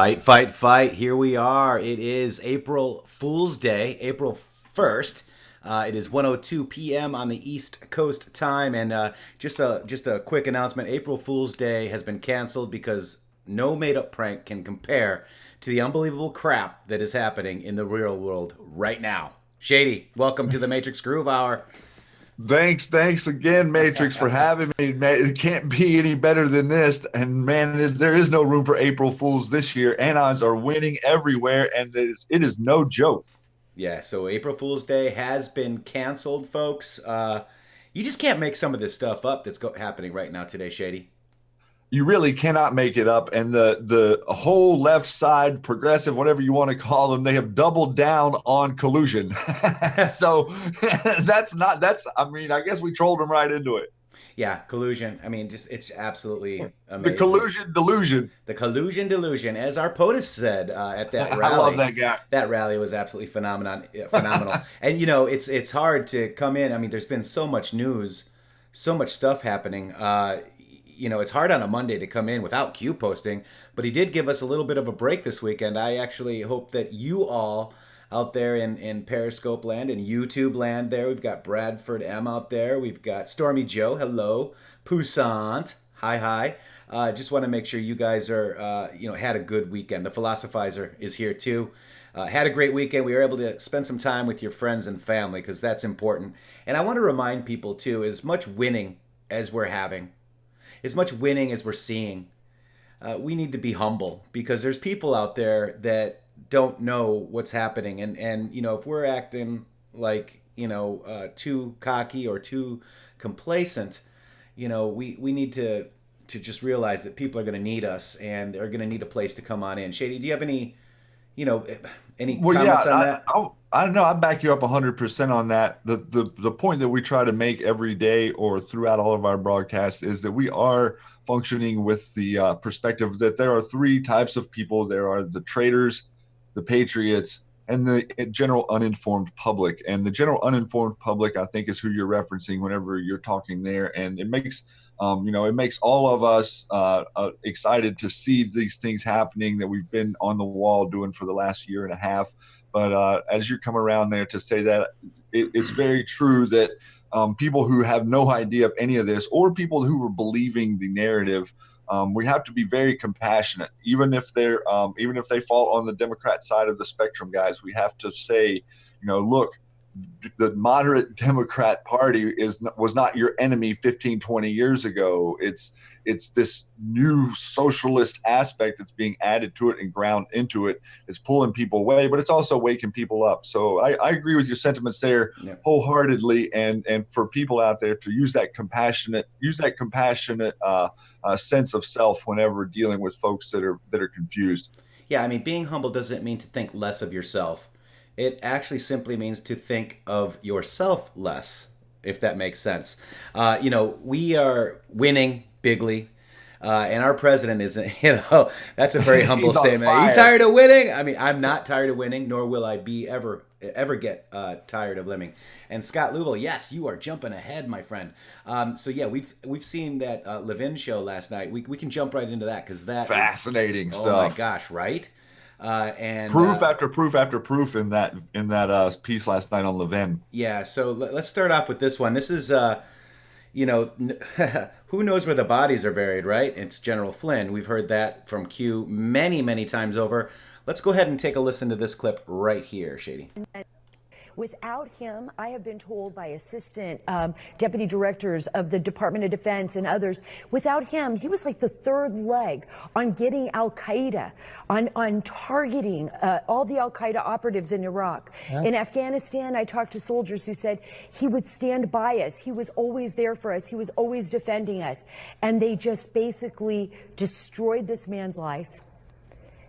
Fight, fight, fight. Here we are. It is April Fool's Day, April 1st. It is 1:02 p.m. on the East Coast time. And just a quick announcement. April Fool's Day has been canceled because no made-up prank can compare to the unbelievable crap that is happening in the real world right now. Shady, welcome to the Matrixxx Groove Hour. Thanks again, Matrixxx, for having me. Man, it can't be any better than this. And man, there is no room for April Fools this year. Anons are winning everywhere, and it is no joke. Yeah, so April Fool's Day has been canceled, folks. You just can't make some of this stuff up that's happening right now today, Shady. You really cannot make it up. And the whole left side, progressive, whatever you want to call them, they have doubled down on collusion. So I guess we trolled them right into it. Yeah, collusion. I mean, just it's absolutely The amazing. collusion delusion. The collusion delusion, as our POTUS said at that rally. I love that guy. That rally was absolutely phenomenal. And you know, it's hard to come in. I mean, there's been so much news, so much stuff happening. It's hard on a Monday to come in without Q posting, but he did give us a little bit of a break this weekend. I actually hope that you all out there in Periscope land and YouTube land there, we've got Bradford M out there. We've got Stormy Joe. Hello. Poussant. Hi. Just want to make sure you guys are, had a good weekend. The Philosophizer is here too. Had a great weekend. We were able to spend some time with your friends and family because that's important. And I want to remind people too, as much winning as we're having, as much winning as we're seeing, we need to be humble because there's people out there that don't know what's happening. And if we're acting like, too cocky or too complacent, we need to just realize that people are going to need us and they're going to need a place to come on in. Shady, do you have any comments on that? I don't know. I back you up 100% on that. The point that we try to make every day or throughout all of our broadcasts is that we are functioning with the perspective that there are three types of people. There are the traitors, the patriots, and the general uninformed public. And the general uninformed public, I think, is who you're referencing whenever you're talking there. And it makes all of us excited to see these things happening that we've been on the wall doing for the last year and a half. But as you come around there to say that, it's very true that people who have no idea of any of this, or people who are believing the narrative, we have to be very compassionate, even if they fall on the Democrat side of the spectrum, guys. We have to say, look, the moderate Democrat Party was not your enemy 15, 20 years ago. It's this new socialist aspect that's being added to it and ground into it. It's pulling people away, but it's also waking people up. So I agree with your sentiments there wholeheartedly. And for people out there to use that compassionate sense of self whenever dealing with folks that are confused. Yeah, I mean, being humble doesn't mean to think less of yourself. It actually simply means to think of yourself less, if that makes sense. We are winning bigly, and our president isn't, that's a very humble statement. Are you tired of winning? I mean, I'm not tired of winning, nor will I be ever get tired of winning. And Scott Lubel, yes, you are jumping ahead, my friend. We've seen that Levin show last night. We can jump right into that because that fascinating is, stuff. Oh my gosh, right? And proof after proof in that piece last night on Levin. Yeah, so let's start off with this one. This is, who knows where the bodies are buried, right? It's General Flynn. We've heard that from Q many, many times over. Let's go ahead and take a listen to this clip right here, Shady. Without him, I have been told by assistant deputy directors of the Department of Defense and others, without him, he was like the third leg on getting al-Qaeda, on targeting all the al-Qaeda operatives in Iraq. Yeah. In Afghanistan, I talked to soldiers who said he would stand by us. He was always there for us. He was always defending us. And they just basically destroyed this man's life.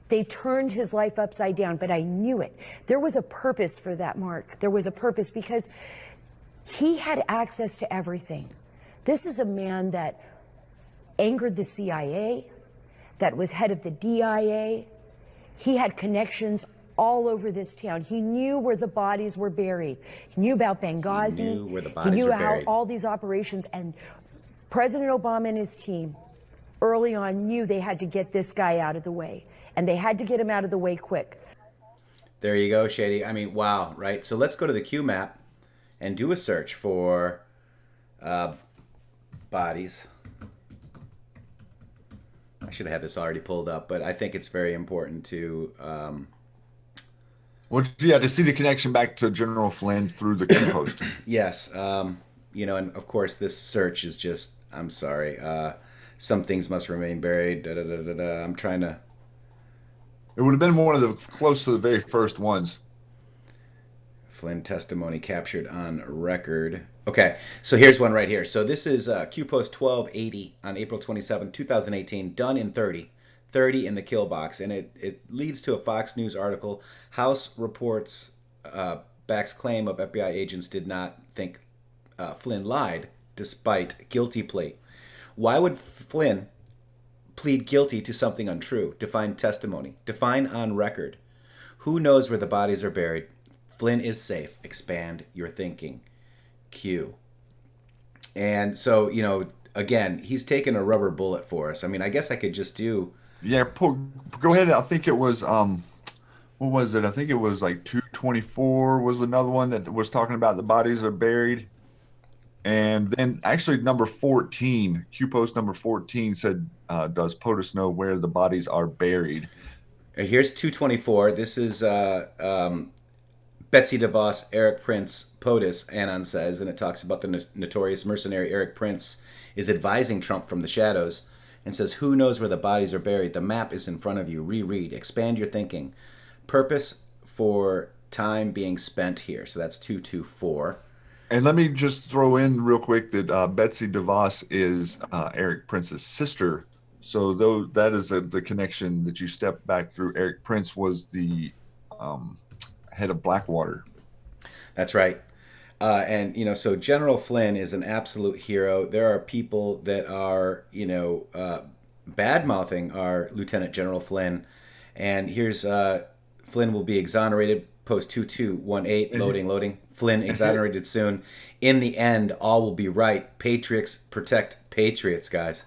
They turned his life upside down, but I knew it. There was a purpose for that, Mark. There was a purpose because he had access to everything. This is a man that angered the CIA, that was head of the DIA. He had connections all over this town. He knew where the bodies were buried. He knew about Benghazi. He knew where the bodies were buried. He knew how all these operations, and President Obama and his team early on knew they had to get this guy out of the way. and they had to get him out of the way quick. There you go, Shady. I mean, wow, right? So let's go to the Q map and do a search for bodies. I should have had this already pulled up, but I think it's very important to... Well, yeah, to see the connection back to General Flynn through the Q post. Yes. You know, and of course this search is just, I'm sorry, some things must remain buried. Da, da, da, da, da. I'm trying to... It would have been one of the close to the very first ones. Flynn testimony captured on record. Okay, so here's one right here. So this is Q Post 1280 on April 27, 2018, done in 30 in the kill box. And it leads to a Fox News article. House reports backs claim of FBI agents did not think Flynn lied despite guilty plea. Why would Flynn plead guilty to something untrue? Define testimony. Define on record. Who knows where the bodies are buried? Flynn is safe. Expand your thinking. Q. And so, you know, again, he's taken a rubber bullet for us. I mean, I guess I could just do... Yeah, go ahead. I think it was, what was it? I think it was like 224 was another one that was talking about the bodies are buried. And then actually number 14, Q post number 14 said, does POTUS know where the bodies are buried? Here's 224. This is Betsy DeVos, Eric Prince, POTUS, Anon says, and it talks about the notorious mercenary Eric Prince is advising Trump from the shadows and says, who knows where the bodies are buried? The map is in front of you. Reread. Expand your thinking. Purpose for time being spent here. So that's 224. And let me just throw in real quick that Betsy DeVos is Eric Prince's sister. So though that is the connection that you step back through. Eric Prince was the head of Blackwater. That's right. And, you know, so General Flynn is an absolute hero. There are people that are, you know, bad-mouthing our Lieutenant General Flynn. And here's Flynn will be exonerated. Post 2218, loading. Flynn exonerated soon. In the end, all will be right. Patriots protect Patriots, guys.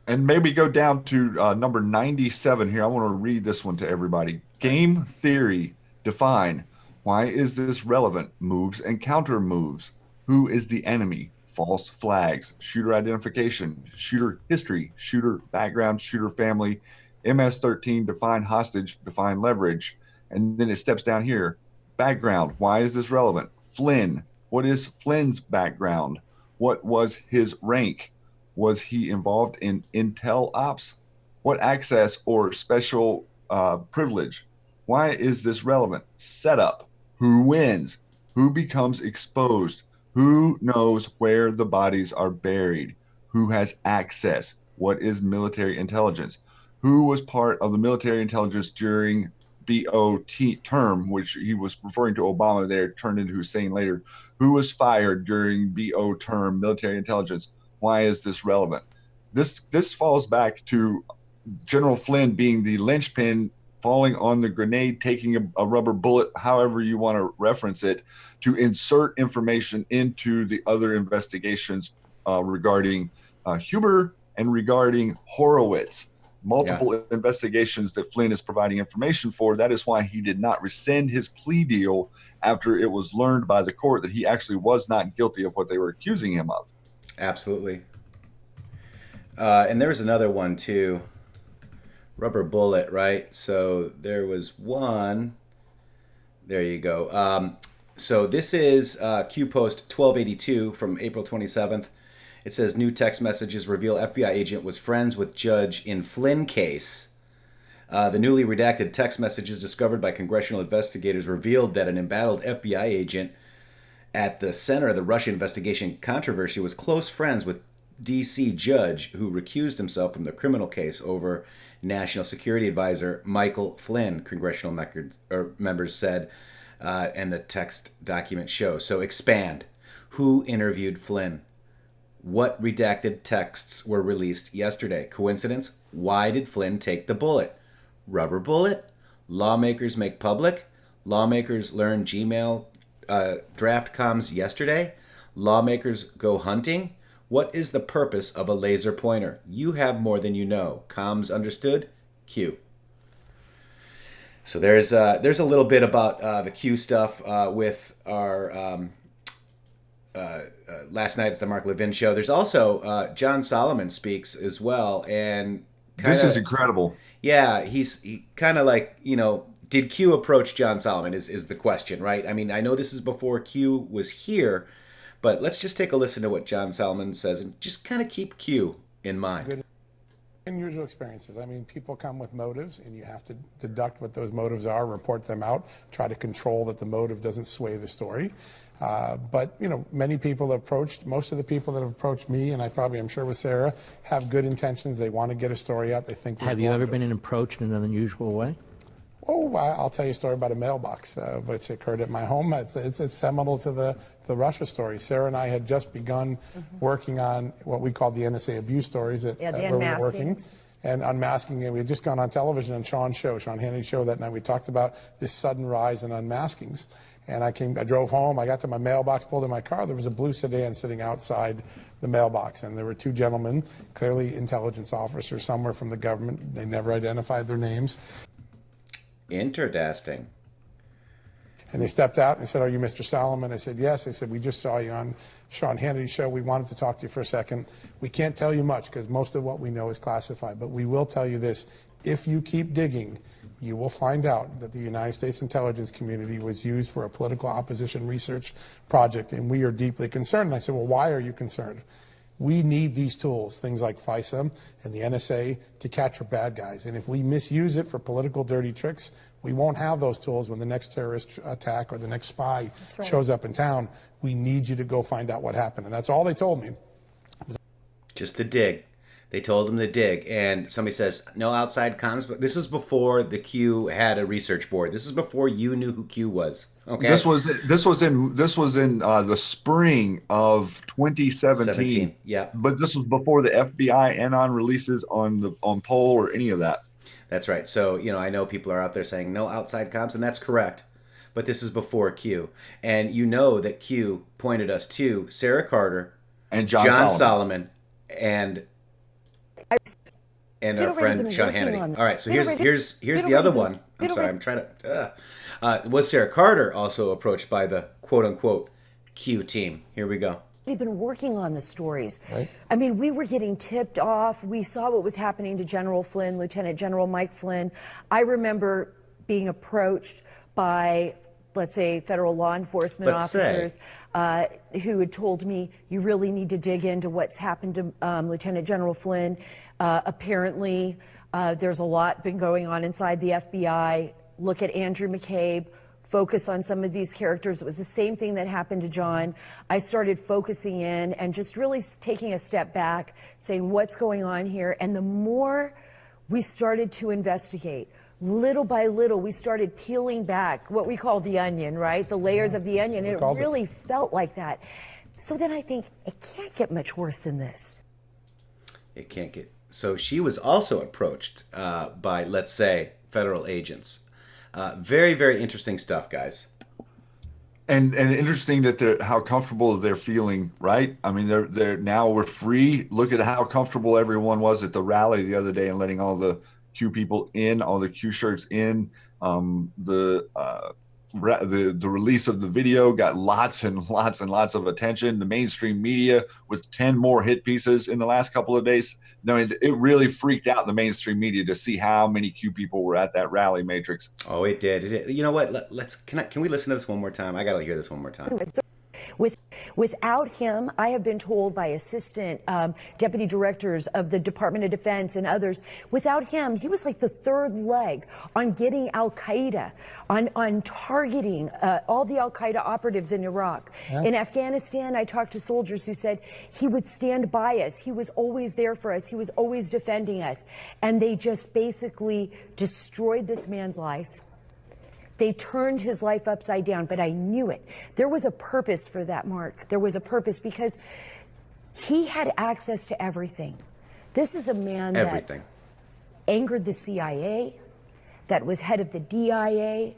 And maybe go down to number 97 here. I want to read this one to everybody. Game theory. Define. Why is this relevant? Moves and counter moves. Who is the enemy? False flags. Shooter identification. Shooter history. Shooter background. Shooter family. MS-13. Define hostage. Define leverage. And then it steps down here. Background. Why is this relevant? Flynn. What is Flynn's background? What was his rank? Was he involved in intel ops? What access or special privilege? Why is this relevant? Setup. Who wins? Who becomes exposed? Who knows where the bodies are buried? Who has access? What is military intelligence? Who was part of the military intelligence during BOT term, which he was referring to Obama there, turned into Hussein later? Who was fired during BO term, military intelligence? Why is this relevant? This falls back to General Flynn being the linchpin, falling on the grenade, taking a rubber bullet, however you want to reference it, to insert information into the other investigations regarding Huber and regarding Horowitz. Multiple investigations that Flynn is providing information for. That is why he did not rescind his plea deal after it was learned by the court that he actually was not guilty of what they were accusing him of. Absolutely. And there was another one too. Rubber bullet, right? So there was one. There you go. So this is Q Post 1282 from April 27th. It says new text messages reveal FBI agent was friends with judge in Flynn case. The newly redacted text messages discovered by congressional investigators revealed that an embattled FBI agent at the center of the Russia investigation controversy was close friends with D.C. judge who recused himself from the criminal case over National Security Advisor Michael Flynn, congressional members said, and the text document shows. So expand. Who interviewed Flynn? What redacted texts were released yesterday? Coincidence? Why did Flynn take the bullet? Rubber bullet? Lawmakers make public? Lawmakers learn Gmail draft comms yesterday? Lawmakers go hunting? What is the purpose of a laser pointer? You have more than you know. Comms understood? Q. So there's a little bit about the Q stuff with our last night at the Mark Levin show. There's also John Solomon speaks as well, and This is incredible. yeah, he kind of like, did Q approach John Solomon is the question, right? I mean, I know this is before Q was here, but let's just take a listen to what John Solomon says and just kind of keep Q in mind. Good unusual experiences. I mean, people come with motives, and you have to deduct what those motives are, report them out, try to control that the motive doesn't sway the story. But, many people have approached, most of the people that have approached me, and I'm sure with Sarah, have good intentions. They want to get a story out. They think. Have you ever been approached in an unusual way? Oh, I'll tell you a story about a mailbox, which occurred at my home. It's seminal to the Russia story. Sarah and I had just begun working on what we called the NSA abuse stories where we were working. And unmasking it. We had just gone on television on Sean Hannity's show that night. We talked about this sudden rise in unmaskings. And I drove home, I got to my mailbox, pulled in my car, there was a blue sedan sitting outside the mailbox. And there were two gentlemen, clearly intelligence officers, somewhere from the government. They never identified their names. Interesting. And they stepped out and said, "Are you Mr. Solomon?" I said, "Yes." They said, "We just saw you on Sean Hannity's show. We wanted to talk to you for a second. We can't tell you much because most of what we know is classified, but we will tell you this. If you keep digging, you will find out that the United States intelligence community was used for a political opposition research project, and we are deeply concerned." And I said, "Well, why are you concerned?" We need these tools, things like FISA and the NSA, to capture bad guys. And if we misuse it for political dirty tricks, we won't have those tools when the next terrorist attack or the next spy shows up in town. We need you to go find out what happened. And that's all they told me. Just to dig. They told him to dig. And somebody says, no outside comms. But this was before the Q had a research board. This is before you knew who Q was. Okay. This was in the spring of 2017. Yeah. But this was before the FBI Anon releases on poll or any of that. That's right. So, I know people are out there saying no outside comms, and that's correct. But this is before Q. And you know that Q pointed us to Sarah Carter and John Solomon and our friend Sean Hannity. All right, so here's the other one. I'm sorry, I'm trying to. Was Sarah Carter also approached by the quote unquote Q team? Here we go. We've been working on the stories. Right. I mean, we were getting tipped off. We saw what was happening to General Flynn, Lieutenant General Mike Flynn. I remember being approached by, let's say, federal law enforcement officers who had told me, you really need to dig into what's happened to Lieutenant General Flynn. Apparently, there's a lot been going on inside the FBI. Look at Andrew McCabe. Focus on some of these characters. It was the same thing that happened to John. I started focusing in and just really taking a step back, saying what's going on here. And the more we started to investigate, little by little, we started peeling back what we call the onion, right? The layers of the onion. And it really felt like that. So then I think it can't get much worse than this. It can't get. So she was also approached by, let's say, federal agents. Very, very interesting stuff, guys. And interesting that how comfortable they're feeling, right? I mean, they're now we're free. Look at how comfortable everyone was at the rally the other day and letting all the Q people in, all the Q shirts in. The release of the video got lots and lots and lots of attention. The mainstream media with 10 more hit pieces in the last couple of days. I mean, it really freaked out the mainstream media to see how many Q people were at that rally, Matrixx. Oh, it did. You know what? Can we listen to this one more time? I got to hear this one more time. Without him, I have been told by assistant deputy directors of the Department of Defense and others, without him, he was like the third leg on getting al-Qaeda, on targeting all the al-Qaeda operatives in Iraq. Yeah. In Afghanistan, I talked to soldiers who said he would stand by us. He was always there for us. He was always defending us. And they just basically destroyed this man's life. They turned his life upside down, but I knew it. There was a purpose for that, Mark. There was a purpose because he had access to everything. This is a man that angered the CIA, that was head of the DIA.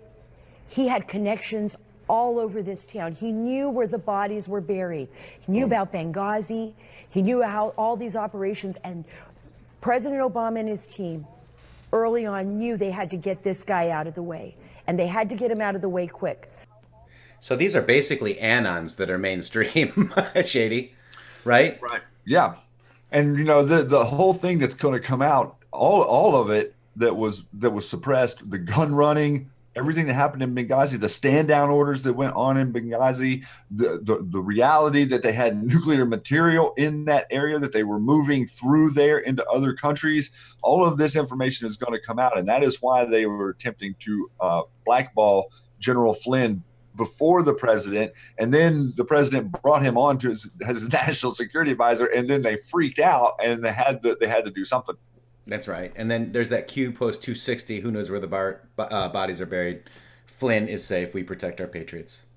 He had connections all over this town. He knew where the bodies were buried. He knew about Benghazi. He knew how all these operations, and President Obama and his team early on knew they had to get this guy out of the way, and they had to get him out of the way quick. So these are basically anons that are mainstream, Shady, right? Right. Yeah. And the whole thing that's going to come out, all of it that was suppressed, the gun running, everything that happened in Benghazi, the stand down orders that went on in Benghazi, the reality that they had nuclear material in that area, that they were moving through there into other countries, all of this information is going to come out. And that is why they were attempting to blackball General Flynn before the president, and then the president brought him on to his national security advisor, and then they freaked out and they had to do something. That's right. And then there's that Q post 260. Who knows where the bodies are buried? Flynn is safe. We protect our patriots.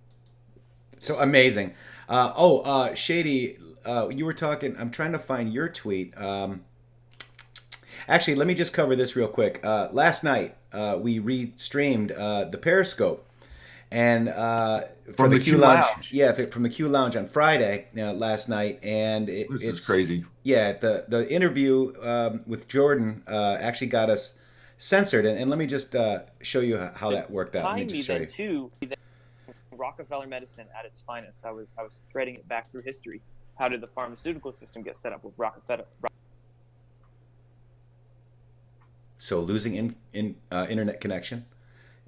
So amazing. Shady, you were talking. I'm trying to find your tweet. Actually, let me just cover this real quick. Last night, we re-streamed the Periscope. And from the Q Lounge. Yeah, from the Q Lounge on Friday last night, and it's crazy. Yeah, the interview with Jordan actually got us censored, and let me just show you how that worked out. Let me just show you. Too, Rockefeller medicine at its finest. I was threading it back through history. How did the pharmaceutical system get set up with Rockefeller? So losing internet connection.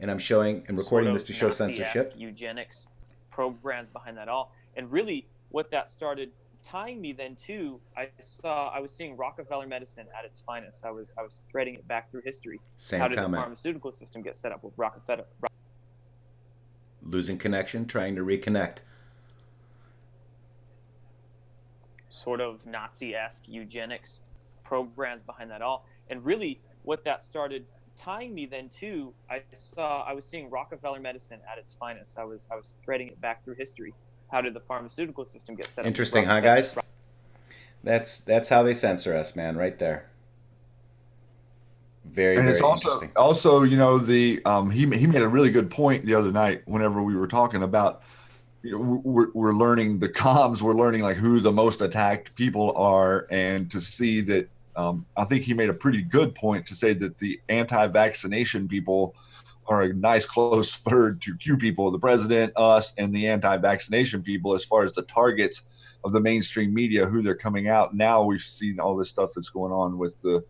And I'm showing and recording this to show censorship. Eugenics programs behind that all. And really what that started tying me then to, I was seeing Rockefeller medicine at its finest. I was threading it back through history. Same How did comment. The pharmaceutical system get set up with Rockefeller? Losing connection, trying to reconnect. Sort of Nazi-esque eugenics programs behind that all. And really what that started tying me then to, I was seeing Rockefeller medicine at its finest. I was threading it back through history. How did the pharmaceutical system get set up? Interesting, huh, guys? That's how they censor us, man, right there. Very, and very it's interesting. Also, he made a really good point the other night whenever we were talking about, we're learning the comms, we're learning like who the most attacked people are, and to see that. I think he made a pretty good point to say that the anti-vaccination people are a nice close third to Q people, the president, us, and the anti-vaccination people as far as the targets of the mainstream media, who they're coming out. Now we've seen all this stuff that's going on with the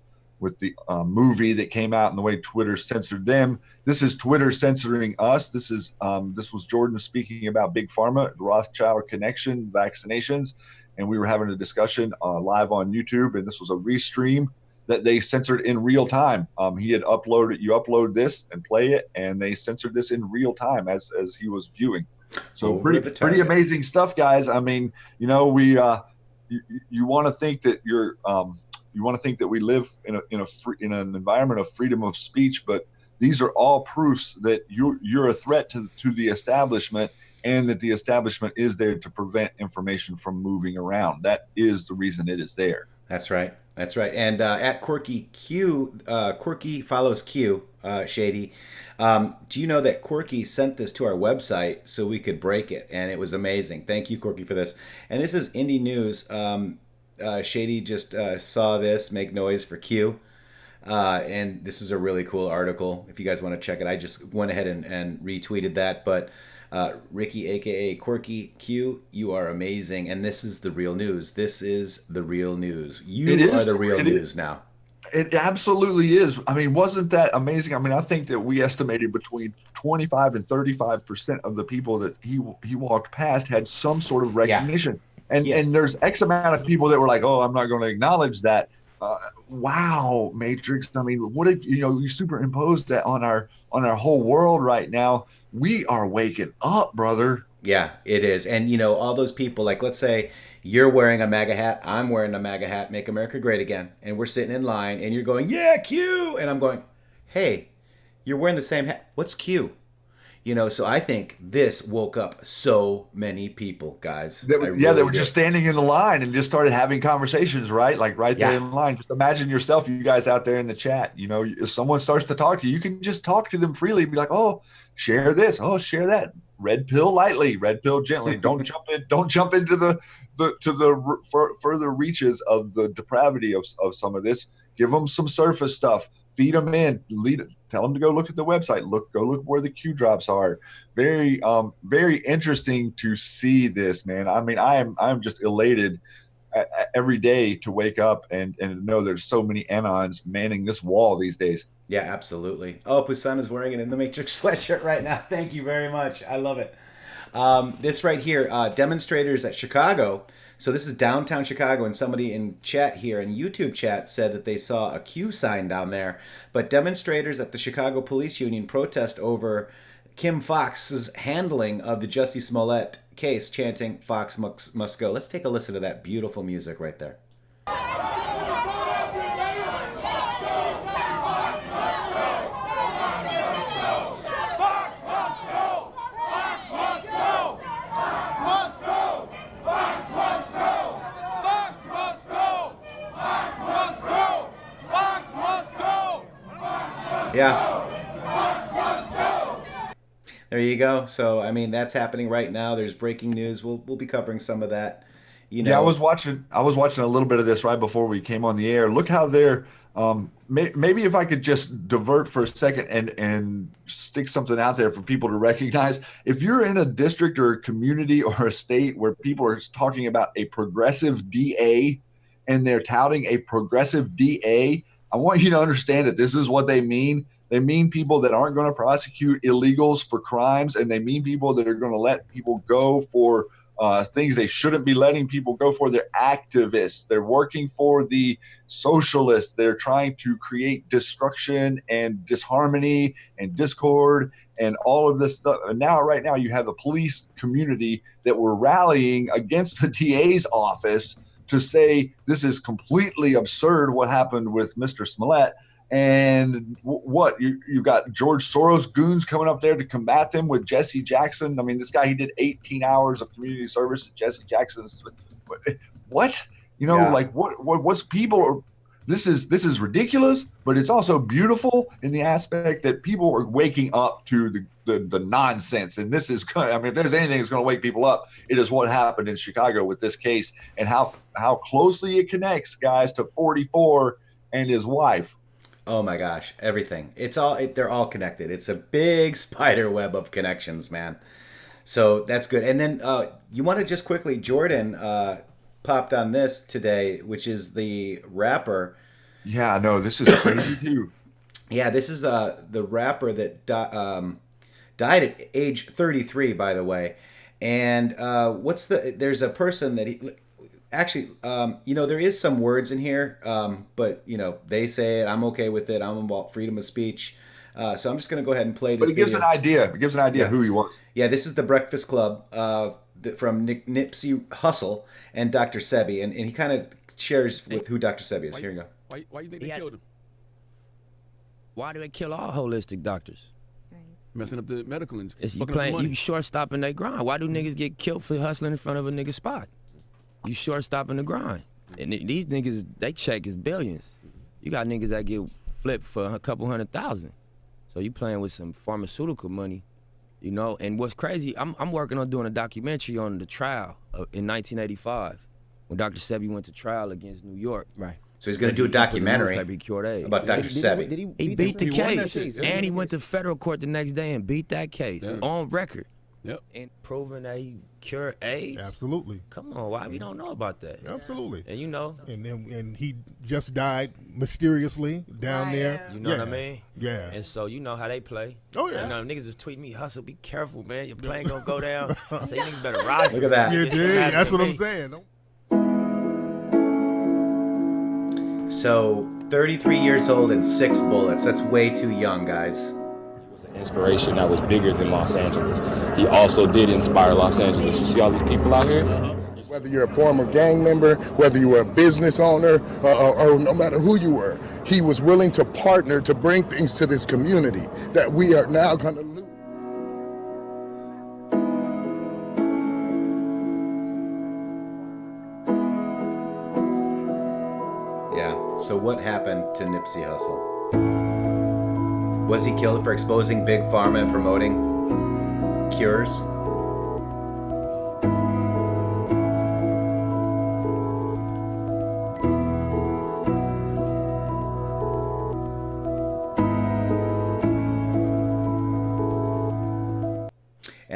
movie that came out and the way Twitter censored them. This is Twitter censoring us. This was Jordan speaking about Big Pharma, the Rothschild connection, vaccinations. And we were having a discussion live on YouTube, and this was a restream that they censored in real time. He had uploaded, you upload this and play it, and they censored this in real time as he was viewing. So pretty amazing stuff, guys. I mean, you want to think that you want to think that we live in an environment of freedom of speech, but these are all proofs that you're a threat to the establishment, and that the establishment is there to prevent information from moving around. That is the reason it is there. That's right. That's right. And at Quirky Q, Quirky follows Q, Shady. Do you know that Quirky sent this to our website so we could break it? And it was amazing. Thank you, Quirky, for this. And this is Indie News. Shady just saw this, make noise for Q. And this is a really cool article. If you guys want to check it, I just went ahead and retweeted that. But Ricky, aka Quirky Q, you are amazing, and this is the real news. This is the real news. You are the real news now. It absolutely is. I mean, wasn't that amazing? I mean, I think that we estimated between 25 and 35% of the people that he walked past had some sort of recognition. Yeah. And there's X amount of people that were like, oh, I'm not going to acknowledge that. Wow, Matrixxx. I mean, what if you superimpose that on our whole world right now? We are waking up, brother. Yeah, it is. And all those people, like, let's say you're wearing a MAGA hat, I'm wearing a MAGA hat, Make America Great Again, and we're sitting in line and you're going, yeah, Q, and I'm going, hey, you're wearing the same hat. What's Q? So I think this woke up so many people, guys. They were just standing in the line and just started having conversations, right? Like right there in line. Just imagine yourself, you guys out there in the chat. If someone starts to talk to you, you can just talk to them freely. Be like, oh, share this. Oh, share that. Red pill lightly, red pill gently. Don't jump into the further reaches of the depravity of some of this. Give them some surface stuff. feed them in, tell them to go look at the website, go look where the Q drops are. Very very interesting to see this, man. I mean, I'm just elated every day to wake up and know there's so many Anons manning this wall these days. Yeah, absolutely. Oh, Poussin is wearing an intheMatrixx sweatshirt right now. Thank you very much. I love it. This right here, demonstrators at Chicago. So this is downtown Chicago, and somebody in chat here, in YouTube chat, said that they saw a Q sign down there. But demonstrators at the Chicago Police Union protest over Kim Foxx's handling of the Jussie Smollett case, chanting, "Fox must go." Let's take a listen to that beautiful music right there. Yeah. There you go. So, I mean, that's happening right now. There's breaking news. We'll be covering some of that. You know. Yeah, I was watching a little bit of this right before we came on the air. Look how they're maybe if I could just divert for a second and stick something out there for people to recognize. If you're in a district or a community or a state where people are talking about a progressive DA and they're touting a progressive DA, I want you to understand that this is what they mean. They mean people that aren't going to prosecute illegals for crimes, and they mean people that are going to let people go for things they shouldn't be letting people go for. They're activists. They're working for the socialists. They're trying to create destruction and disharmony and discord and all of this stuff. And now, right now, you have the police community that were rallying against the DA's office to say this is completely absurd what happened with Mr. Smollett. And what you got George Soros goons coming up there to combat them with Jesse Jackson. I mean, this guy, he did 18 hours of community service at Jesse Jackson's. What? You know, Yeah. like what's people? This is ridiculous, but it's also beautiful in the aspect that people are waking up to the nonsense. And this is, I mean, if there's anything that's going to wake people up, it is what happened in Chicago with this case and how closely it connects, guys, to 44 and his wife. Oh my gosh, everything. They're all connected. It's a big spider web of connections, man. So that's good. And then you want to just quickly, Jordan popped on this today, which is the rapper. Yeah, no, this is crazy too. Yeah, this is the rapper that died at age 33, by the way. And there's a person that he... Actually, there is some words in here, but, they say it. I'm okay with it. I'm about freedom of speech. So I'm just going to go ahead and play this video. But it gives an idea who he was. Yeah, this is The Breakfast Club from Nipsey Hussle and Dr. Sebi. And he kind of shares with who Dr. Sebi is. Here you go. Why you think they killed him? Why do they kill all holistic doctors? Messing up the medical industry. You short-stopping their grind. Why do niggas get killed for hustling in front of a nigga spot? You short-stopping the grind. And these niggas, they check is billions. You got niggas that get flipped for a couple $100,000. So you playing with some pharmaceutical money, And what's crazy, I'm working on doing a documentary on the trial in 1985 when Dr. Sebi went to trial against New York. Right. So he's going to do a documentary about Dr. Sebi. He beat the case, and he went to federal court the next day and beat that case on record. Yep. And proving that he cured AIDS. Absolutely. Come on, why we don't know about that? Absolutely. And and he just died mysteriously down there. You know what I mean? Yeah. And so you know how they play. Oh yeah. Niggas was tweeting me, Hustle, be careful, man. Your plane gonna go down. I say, you niggas better ride. Look at that. Yeah, that's what I'm saying. So 33 years old and 6 bullets. That's way too young, guys. Inspiration that was bigger than Los Angeles. He also did inspire Los Angeles. You see all these people out here? Whether you're a former gang member, whether you were a business owner, or no matter who you were, he was willing to partner to bring things to this community that we are now going to lose. Yeah, so what happened to Nipsey Hussle? Was he killed for exposing Big Pharma and promoting cures?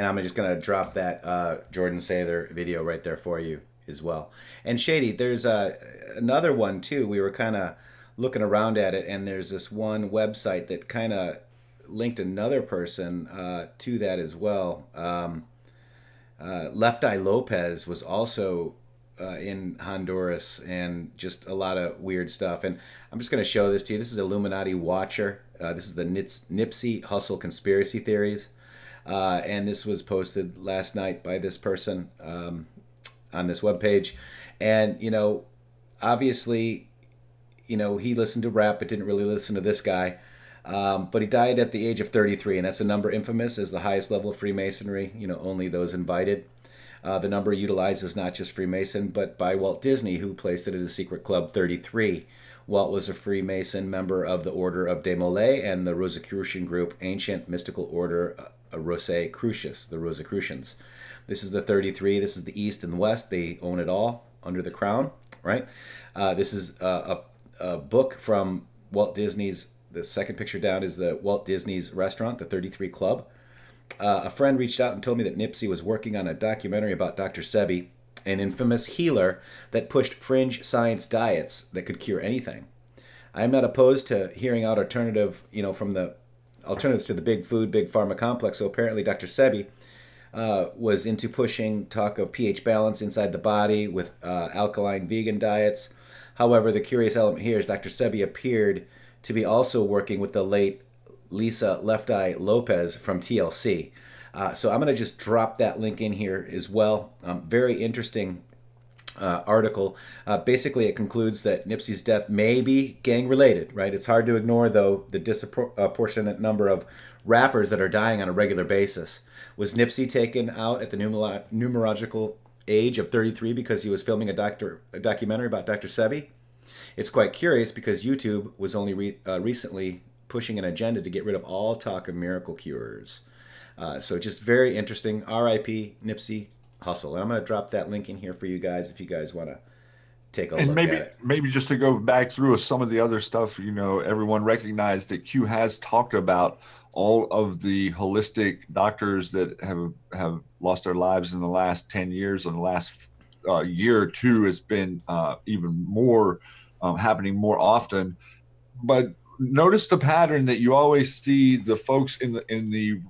and I'm just gonna drop that Jordan Sather video right there for you as well. And Shady, there's another one too. We were kind of looking around at it, and there's this one website that kind of linked another person to that as well. Left Eye Lopez was also in Honduras, and just a lot of weird stuff. And I'm just going to show this to you. This is Illuminati Watcher. This is the Nipsey Hussle conspiracy theories. And this was posted last night by this person on this webpage. And, you know, obviously, you know, he listened to rap, but didn't really listen to this guy. But he died at the age of 33, and that's a number infamous as the highest level of Freemasonry, you know, only those invited. The number utilized is not just Freemason, but by Walt Disney, who placed it at his secret club 33. Walt was a Freemason member of the Order of De Molay and the Rosicrucian group, ancient mystical order Rosicrucius, the Rosicrucians. This is the 33. This is the East and West. They own it all under the crown, right? This is a book from Walt Disney's. The second picture down is the Walt Disney's restaurant, the 33 Club. A friend reached out and told me that Nipsey was working on a documentary about Dr. Sebi, an infamous healer that pushed fringe science diets that could cure anything. I'm not opposed to hearing out alternative, you know, from the alternatives to the big food, big pharma complex. So apparently Dr. Sebi was into pushing talk of pH balance inside the body with alkaline vegan diets. However, the curious element here is Dr. Sebi appeared to be also working with the late Lisa Left Eye Lopez from TLC. So I'm going to just drop that link in here as well. Very interesting article. Basically, it concludes that Nipsey's death may be gang-related, right? It's hard to ignore, though, the disproportionate number of rappers that are dying on a regular basis. Was Nipsey taken out at the numerological age of 33 because he was filming a documentary about Dr. Sebi? It's quite curious because YouTube was only recently pushing an agenda to get rid of all talk of miracle cures. So just very interesting. R.I.P. Nipsey Hussle. And I'm going to drop that link in here for you guys if you guys want to take a look at it. Maybe just to go back through some of the other stuff, you know, everyone recognized that Q has talked about all of the holistic doctors that have lost their lives in the last 10 years, and the last year or two has been even more happening more often. But notice the pattern that you always see the folks in the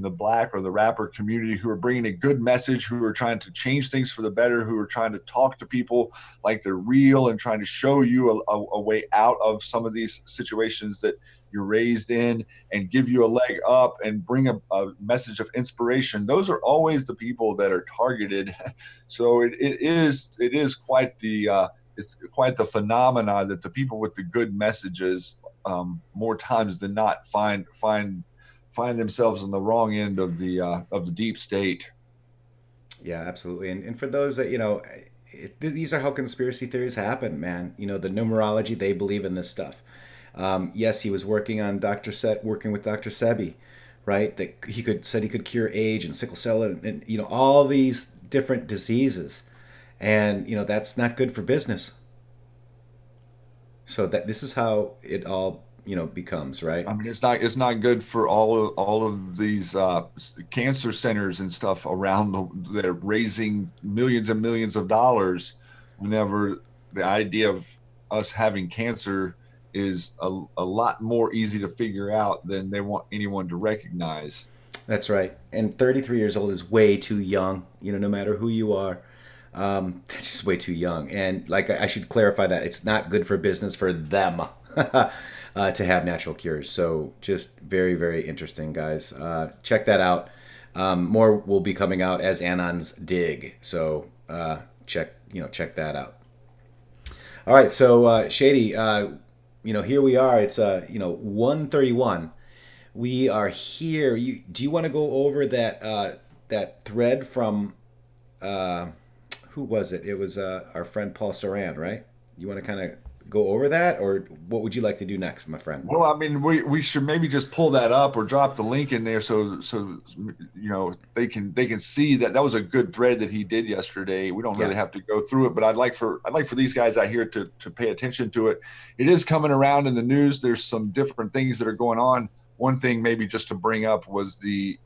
black or the rapper community who are bringing a good message, who are trying to change things for the better, who are trying to talk to people like they're real and trying to show you a way out of some of these situations that you're raised in and give you a leg up and bring a message of inspiration. Those are always the people that are targeted. So it is quite the it's quite the phenomena that the people with the good messages more times than not find themselves on the wrong end of the deep state. Yeah, absolutely. And for those that, you know, these are how conspiracy theories happen, man. You know, the numerology, they believe in this stuff. Yes, he was working with Dr. Sebi, right? That he could cure AIDS and sickle cell and you know, all these different diseases. And, you know, that's not good for business. So this is how it all, you know, becomes, right? I mean, it's not good for all of these cancer centers and stuff around that are raising millions and millions of dollars whenever the idea of us having cancer is a lot more easy to figure out than they want anyone to recognize. That's right. And 33 years old is way too young, you know, no matter who you are. That's just way too young. And like, I should clarify that it's not good for business for them to have natural cures. So just very, very interesting, guys. Check that out. More will be coming out as Anon's dig. So check that out. All right. So Shady, you know, here we are. It's 1:31. We are here. Do you want to go over that thread from who was it? It was our friend Paul Saran, right? You want to kind of go over that, or what would you like to do next, my friend? Well, I mean, we should maybe just pull that up or drop the link in there so you know they can see that was a good thread that he did yesterday. We don't really have to go through it, but I'd like for these guys out here to pay attention to it. It is coming around in the news. There's some different things that are going on. One thing maybe just to bring up was the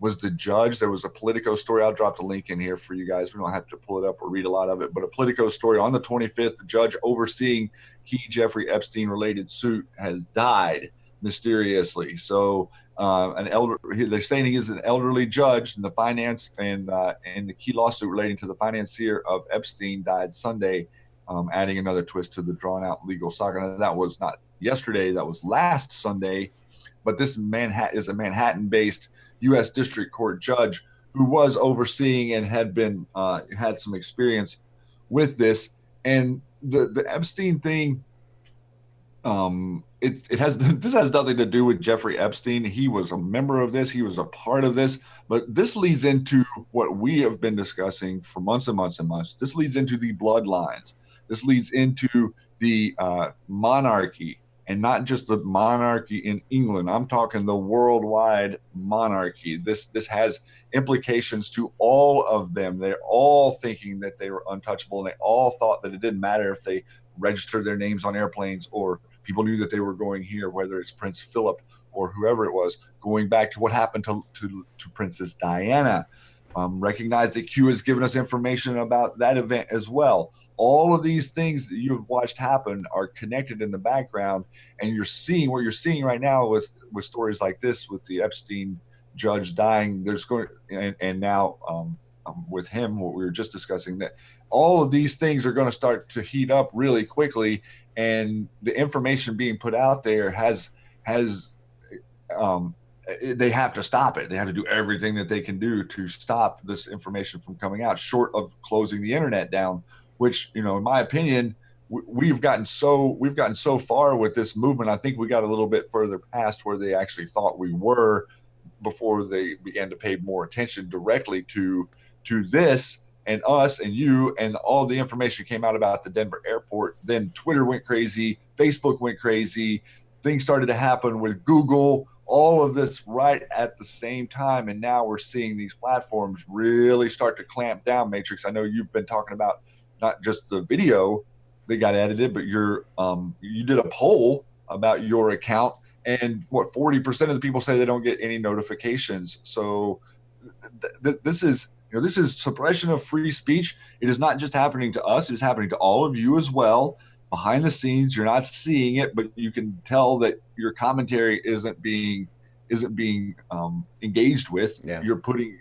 was the judge. There was a Politico story. I'll drop the link in here for you guys. We don't have to pull it up or read a lot of it, but a Politico story on the 25th, the judge overseeing key Jeffrey Epstein related suit has died mysteriously. So they're saying he is an elderly judge, and the finance and the key lawsuit relating to the financier of Epstein died Sunday, adding another twist to the drawn out legal saga. And that was not yesterday, that was last Sunday. But this is a Manhattan-based U.S. District Court judge who was overseeing and had been had some experience with this. And the Epstein thing, this has nothing to do with Jeffrey Epstein. He was a member of this. He was a part of this. But this leads into what we have been discussing for months and months and months. This leads into the bloodlines. This leads into the monarchy. And not just the monarchy in England. I'm talking the worldwide monarchy. This has implications to all of them. They're all thinking that they were untouchable, and they all thought that it didn't matter if they registered their names on airplanes or people knew that they were going here, whether it's Prince Philip or whoever it was, going back to what happened to Princess Diana. Recognize that Q has given us information about that event as well. All of these things that you have watched happen are connected in the background, and you're seeing what you're seeing right now with stories like this, with the Epstein judge dying. And now with him, what we were just discussing, that all of these things are going to start to heat up really quickly, and the information being put out there they have to stop it. They have to do everything that they can do to stop this information from coming out, short of closing the internet down. Which, in my opinion, we've gotten so far with this movement. I think we got a little bit further past where they actually thought we were before they began to pay more attention directly to this and us and you, and all the information came out about the Denver airport. Then Twitter went crazy, Facebook went crazy, things started to happen with Google, all of this right at the same time. And now we're seeing these platforms really start to clamp down. Matrixxx, I know you've been talking about not just the video that got edited, but you did a poll about your account, and 40% of the people say they don't get any notifications. So this is suppression of free speech. It is not just happening to us; it is happening to all of you as well. Behind the scenes, you're not seeing it, but you can tell that your commentary isn't being engaged with. Yeah. You're putting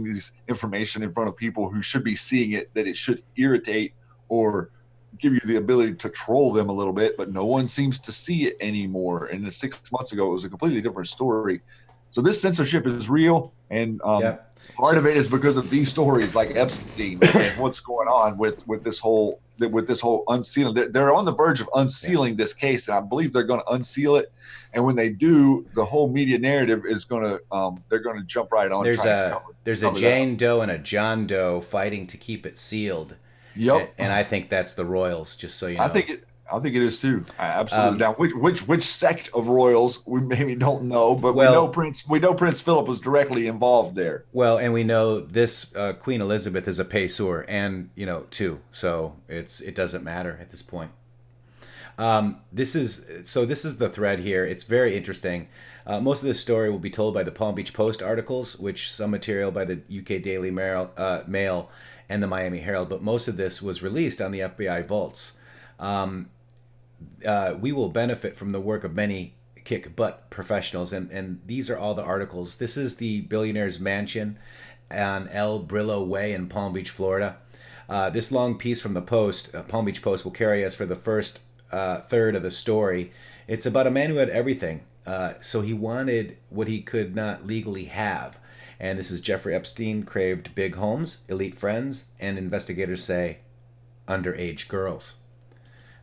these information in front of people who should be seeing it, that it should irritate or give you the ability to troll them a little bit, but no one seems to see it anymore. And 6 months ago, it was a completely different story. So this censorship is real, and part of it is because of these stories like Epstein and what's going on with this whole unsealing. They're on the verge of unsealing this case, and I believe they're going to unseal it. And when they do, the whole media narrative is they're going to jump right on. There's a Jane Doe and a John Doe fighting to keep it sealed. Yep. And I think that's the royals, just so you know. I think it is too. Absolutely. Now, which sect of royals we maybe don't know, but we know Prince Philip was directly involved there. Well, and we know this Queen Elizabeth is a payseur, and too. So it doesn't matter at this point. This is the thread here. It's very interesting. Most of this story will be told by the Palm Beach Post articles, which some material by the UK Daily Mail and the Miami Herald, but most of this was released on the FBI vaults. We will benefit from the work of many kick butt professionals, and these are all the articles. This is the billionaire's mansion on El Brillo Way in Palm Beach, Florida. This long piece from the Post, Palm Beach Post, will carry us for the first third of the story. It's about a man who had everything, so he wanted what he could not legally have. And this is Jeffrey Epstein craved big homes, elite friends, and investigators say underage girls.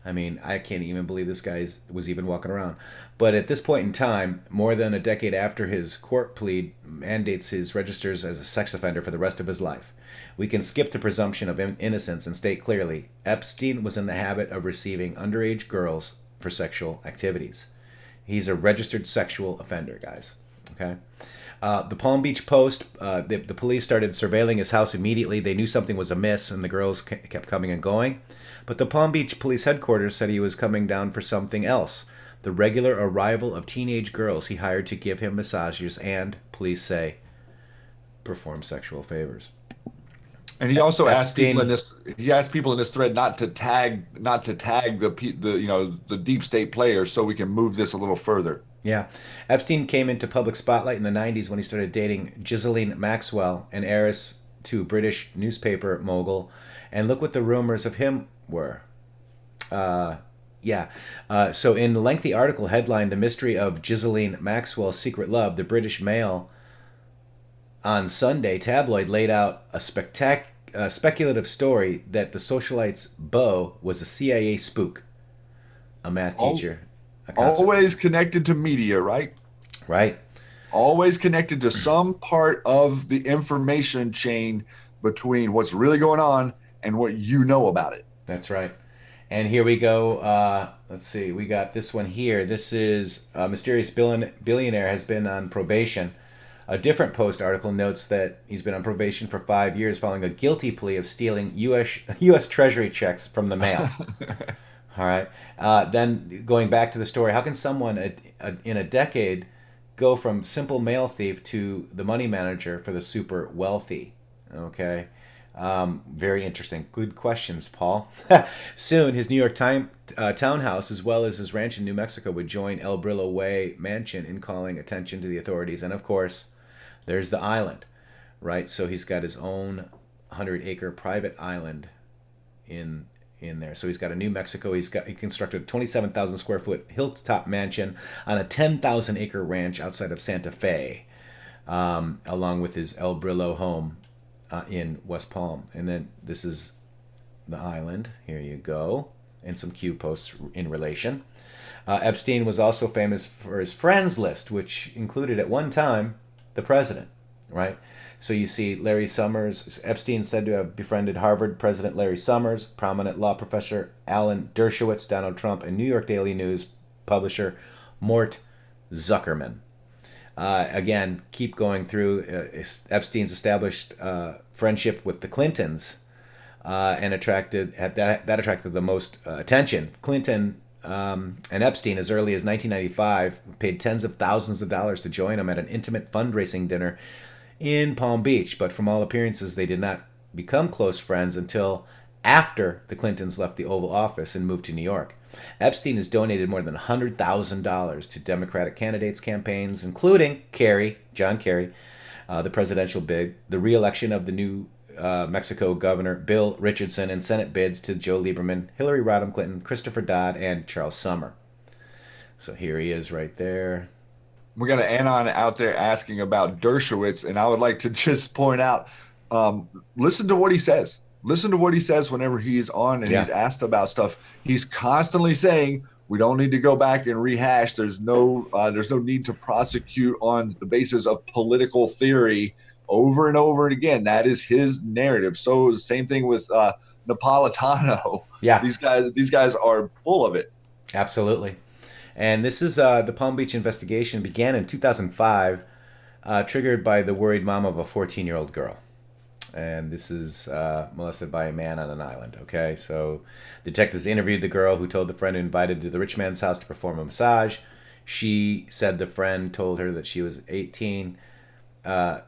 I mean, I can't even believe this guy was even walking around. But at this point in time, more than a decade after his court plea mandates his registers as a sex offender for the rest of his life, we can skip the presumption of innocence and state clearly, Epstein was in the habit of receiving underage girls for sexual activities. He's a registered sexual offender, guys. Okay? The Palm Beach Post, the police started surveilling his house immediately. They knew something was amiss, and the girls kept coming and going. But the Palm Beach Police Headquarters said he was coming down for something else. the regular arrival of teenage girls he hired to give him massages and, police say, perform sexual favors. And he also asked Epstein- people in this thread not to tag the deep state players so we can move this a little further. Yeah. Epstein came into public spotlight in the 90s when he started dating Ghislaine Maxwell, an heiress to British newspaper mogul. And look what the rumors of him were. So in the lengthy article headlined "The Mystery of Ghislaine Maxwell's Secret Love," the British Mail on Sunday tabloid laid out a speculative story that the socialite's beau was a CIA spook, a math teacher. Always connected to media, right? Right. Always connected to some part of the information chain between what's really going on and what you know about it. That's right. And here we go. Let's see. We got this one here. This is a mysterious billionaire has been on probation. A different Post article notes that he's been on probation for 5 years following a guilty plea of stealing U.S. Treasury checks from the mail. All right. Then going back to the story, how can someone in a decade go from simple mail thief to the money manager for the super wealthy? Okay. Very interesting. Good questions, Paul. Soon, his New York townhouse, as well as his ranch in New Mexico, would join El Brillo Way mansion in calling attention to the authorities. And of course, there's the island, right? So he's got his own 100-acre private island in there. So he's got a New Mexico. He constructed a 27,000 square foot hilltop mansion on a 10,000-acre ranch outside of Santa Fe, along with his El Brillo home in West Palm. And then this is the island. Here you go. And some Q posts in relation. Epstein was also famous for his friends list, which included at one time the president, right? So you see Larry Summers. Epstein said to have befriended Harvard President Larry Summers, prominent law professor Alan Dershowitz, Donald Trump, and New York Daily News publisher Mort Zuckerman. Again, keep going through. Epstein's established friendship with the Clintons and attracted the most attention. Clinton and Epstein, as early as 1995, paid tens of thousands of dollars to join him at an intimate fundraising dinner in Palm Beach. But from all appearances, they did not become close friends until after the Clintons left the Oval Office and moved to New York. Epstein has donated more than $100,000 to Democratic candidates' campaigns, including John Kerry, the presidential bid, the re-election of the New Mexico Governor Bill Richardson, and Senate bids to Joe Lieberman, Hillary Rodham Clinton, Christopher Dodd, and Charles Summer. So here he is right there. We got an Anon out there asking about Dershowitz, and I would like to just point out, listen to what he says. Listen to what he says whenever he's on and he's asked about stuff. He's constantly saying, we don't need to go back and rehash. There's no need to prosecute on the basis of political theory over and over and again. That is his narrative. So the same thing with Napolitano. Yeah. These guys are full of it. Absolutely. And this is the Palm Beach investigation began in 2005, triggered by the worried mom of a 14-year-old girl. And this is molested by a man on an island. Okay, so detectives interviewed the girl who told the friend who invited to the rich man's house to perform a massage. She said the friend told her that she was 18,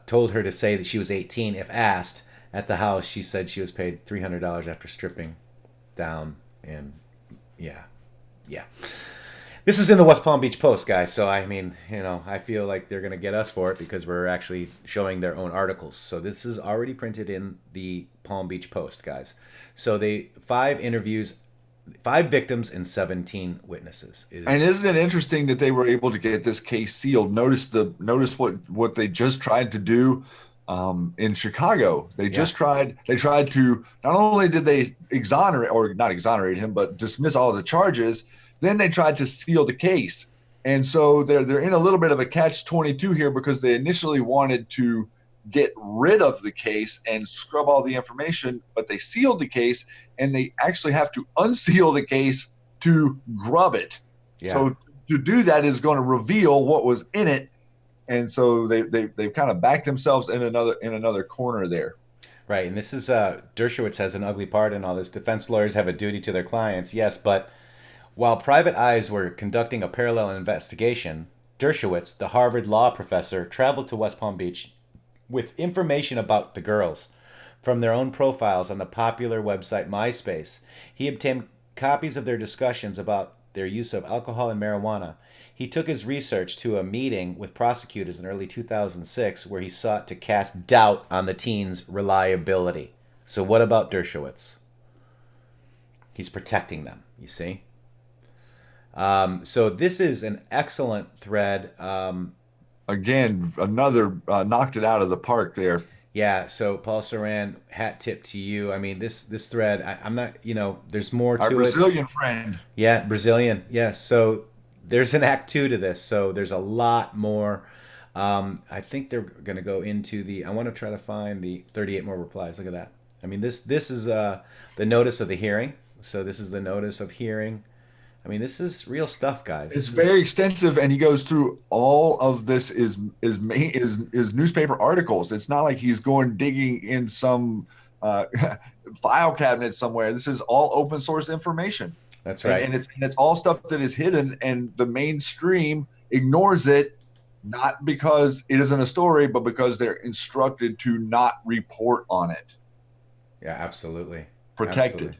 told her to say that she was 18 if asked. At the house, she said she was paid $300 after stripping down. And yeah. This is in the West Palm Beach Post, guys. So, I mean, I feel like they're going to get us for it because we're actually showing their own articles. So this is already printed in the Palm Beach Post, guys. So 5 victims and 17 witnesses. And isn't it interesting that they were able to get this case sealed? Notice what they just tried to do in Chicago. They tried to, not only did they not exonerate him, but dismiss all the charges. Then they tried to seal the case. And so they're in a little bit of a catch-22 here because they initially wanted to get rid of the case and scrub all the information, but they sealed the case and they actually have to unseal the case to grub it. Yeah. So to do that is going to reveal what was in it. And so they've kind of backed themselves in another corner there. Right. And this is Dershowitz has an ugly part in all this. Defense lawyers have a duty to their clients. Yes, but While private eyes were conducting a parallel investigation, Dershowitz, the Harvard law professor, traveled to West Palm Beach with information about the girls from their own profiles on the popular website MySpace. He obtained copies of their discussions about their use of alcohol and marijuana. He took his research to a meeting with prosecutors in early 2006 where he sought to cast doubt on the teens' reliability. So what about Dershowitz? He's protecting them, you see? So this is an excellent thread. Again, another knocked it out of the park there. Yeah, so Paul Saran, hat tip to you. I mean, this thread, I'm not, there's more to it. Our Brazilian friend. Yeah, Brazilian, yes. So there's an act 2 to this, so there's a lot more. I think they're going to go into I want to try to find the 38 more replies. Look at that. I mean, this is the notice of the hearing. So this is the notice of hearing. I mean, this is real stuff, guys. It's very extensive, and he goes through all of this is newspaper articles. It's not like he's going digging in some file cabinet somewhere. This is all open source information. That's right. And it's all stuff that is hidden, and the mainstream ignores it, not because it isn't a story, but because they're instructed to not report on it. Yeah, absolutely. Protected. Absolutely.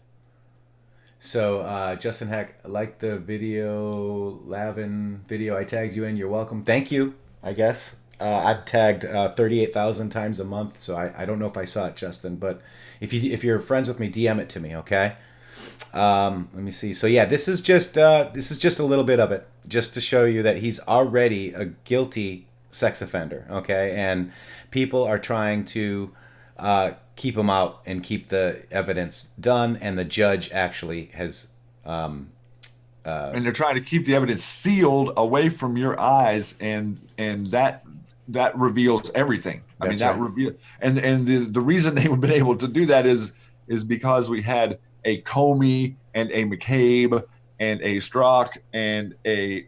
So, Justin Heck, like the video, Lavin video I tagged you in. You're welcome. Thank you, I guess. I've tagged 38,000 times a month, so I don't know if I saw it, Justin. But if you're friends with me, DM it to me, okay? Let me see. So yeah, this is just a little bit of it, just to show you that he's already a guilty sex offender, okay? And people are trying to keep him out and keep the evidence done, and the judge actually has and they're trying to keep the evidence sealed away from your eyes, and that reveals everything. I mean, that reveal, and the reason they have been able to do that is because we had a Comey and a McCabe and a Strzok and a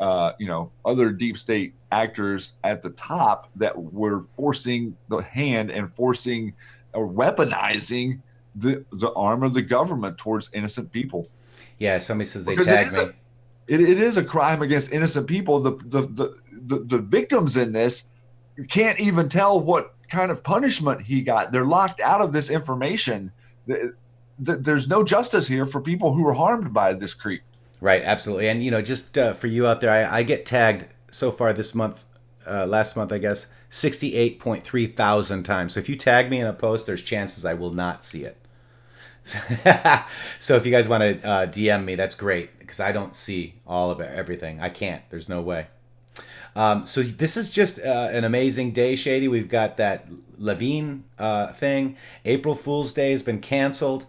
other deep state actors at the top that were forcing the hand and forcing or weaponizing the arm of the government towards innocent people. Yeah, somebody says they tagged me. It is a crime against innocent people. The victims in this can't even tell what kind of punishment he got. They're locked out of this information. There's no justice here for people who were harmed by this creep. Right, absolutely. And just for you out there, I get tagged so far this month, last month I guess, 68.3 thousand times. So if you tag me in a post, there's chances I will not see it. So if you guys want to DM me, that's great, because I don't see all of it, everything. I can't. There's no way. So this is just an amazing day, Shady. We've got that Levine thing. April Fool's Day has been canceled.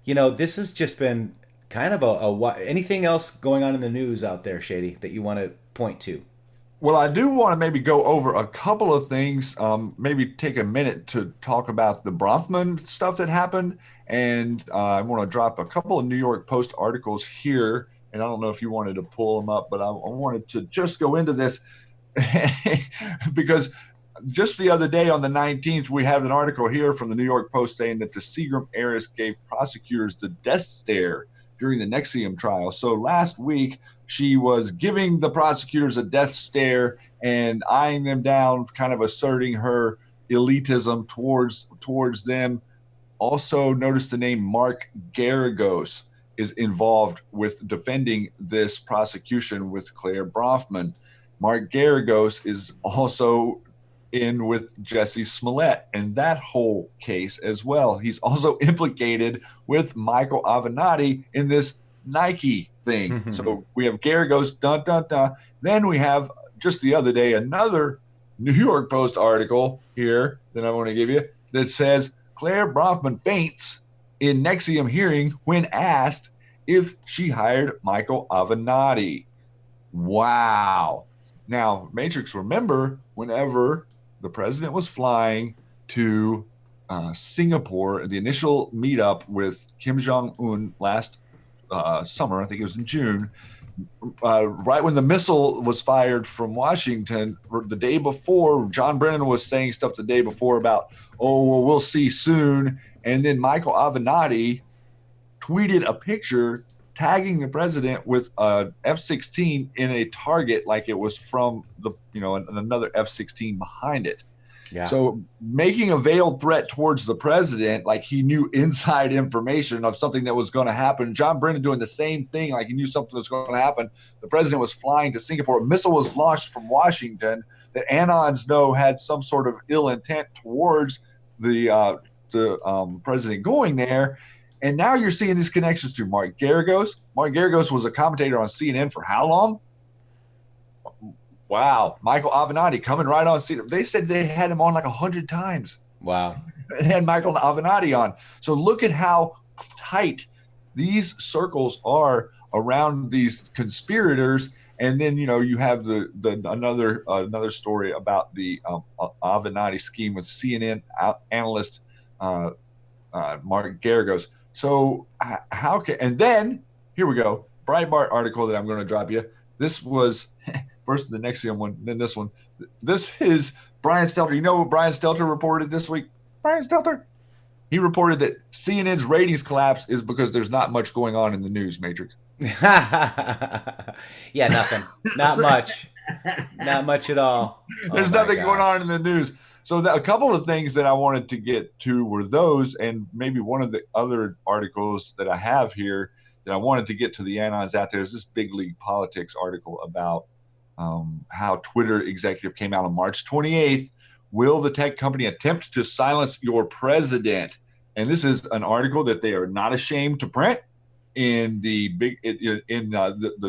This has just been kind of anything else going on in the news out there, Shady, that you want to point to? Well, I do want to maybe go over a couple of things, maybe take a minute to talk about the Bronfman stuff that happened. And I want to drop a couple of New York Post articles here. And I don't know if you wanted to pull them up, but I wanted to just go into this because just the other day on the 19th, we have an article here from the New York Post saying that the Seagram heiress gave prosecutors the death stare during the NXIVM trial. So last week, she was giving the prosecutors a death stare and eyeing them down, kind of asserting her elitism towards them. Also, notice the name Mark Garagos is involved with defending this prosecution with Claire Bronfman. Mark Garagos is also in with Jesse Smollett in that whole case as well. He's also implicated with Michael Avenatti in this Nike thing. So we have Garagos, dun, dun, dun. Then we have, just the other day, another New York Post article here that I want to give you that says Claire Bronfman faints in NXIVM hearing when asked if she hired Michael Avenatti. Wow. Now, Matrixxx, remember whenever the president was flying to Singapore, the initial meetup with Kim Jong-un last summer, I think it was in June, right when the missile was fired from Washington, the day before, John Brennan was saying stuff the day before about, well, we'll see soon. And then Michael Avenatti tweeted a picture tagging the president with a F-16 in a target like it was from the, another F-16 behind it. Yeah. So making a veiled threat towards the president, like he knew inside information of something that was going to happen. John Brennan doing the same thing, like he knew something was going to happen. The president was flying to Singapore. A missile was launched from Washington that Anons know had some sort of ill intent towards the president going there. And now you're seeing these connections to Mark Garagos. Mark Garagos was a commentator on CNN for how long? Wow. Michael Avenatti coming right on CNN. They said they had him on like 100 times. Wow. They had Michael Avenatti on. So look at how tight these circles are around these conspirators. And then, you have another story about the Avenatti scheme with CNN analyst Mark Garagos. So how can, and then here we go, Breitbart article that I'm going to drop you. This was first the Nexium one, then this one. This is Brian Stelter. You know what Brian Stelter reported this week? Brian Stelter. He reported that CNN's ratings collapse is because there's not much going on in the news, Matrixx. Yeah, nothing. Not much. Not much at all. There's nothing going on in the news. So a couple of things that I wanted to get to were those, and maybe one of the other articles that I have here that I wanted to get to the Anons out there is this Big League Politics article about how Twitter executive came out on March 28th. Will the tech company attempt to silence your president? And this is an article that they are not ashamed to print. In the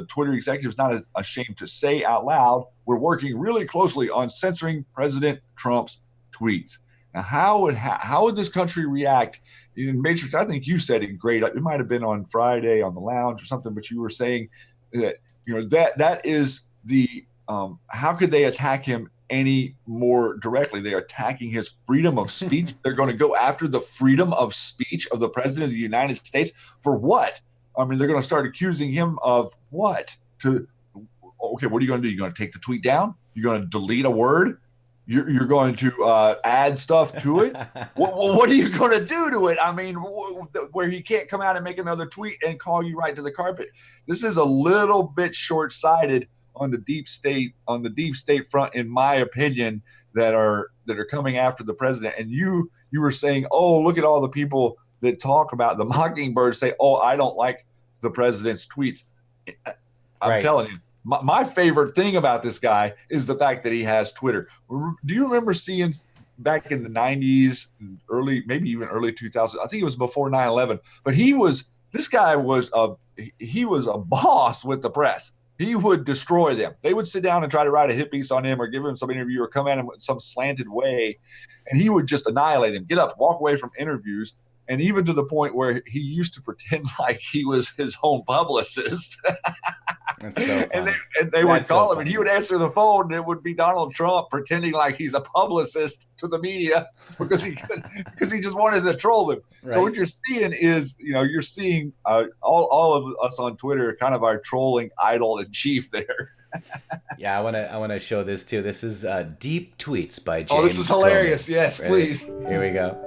Twitter executive's not ashamed to say out loud, we're working really closely on censoring President Trump's tweets. Now, how would this country react? In Matrixx, I think you said it great. It might have been on Friday on the lounge or something, but you were saying that that is the how could they attack him any more directly? They are attacking his freedom of speech. They're going to go after the freedom of speech of the president of the United States for what? I mean, they're going to start accusing him of what? Okay, what are you going to do? You're going to take the tweet down? You're going to delete a word? You're going to add stuff to it? What are you going to do to it? I mean, where he can't come out and make another tweet and call you right to the carpet. This is a little bit short-sighted on the deep state front, in my opinion, that are coming after the president. And you were saying, oh, look at all the people that talk about the Mockingbird say, oh, I don't like the president's tweets. I'm telling you, my favorite thing about this guy is the fact that he has Twitter. Do you remember seeing back in the 90s, maybe even early 2000s? I think it was before 9/11, but this guy was a boss with the press. He would destroy them. They would sit down and try to write a hit piece on him or give him some interview or come at him in some slanted way, and he would just annihilate him, get up, walk away from interviews, and even to the point where he used to pretend like he was his own publicist. That's so funny. and they would call him, and he would answer the phone, and it would be Donald Trump pretending like he's a publicist to the media because he just wanted to troll them. Right. So what you're seeing is, you're seeing all of us on Twitter, kind of our trolling idol in chief there. Yeah, I want to show this too. This is Deep Tweets by James. Oh, this is hilarious. Comey. Yes, please. Here we go.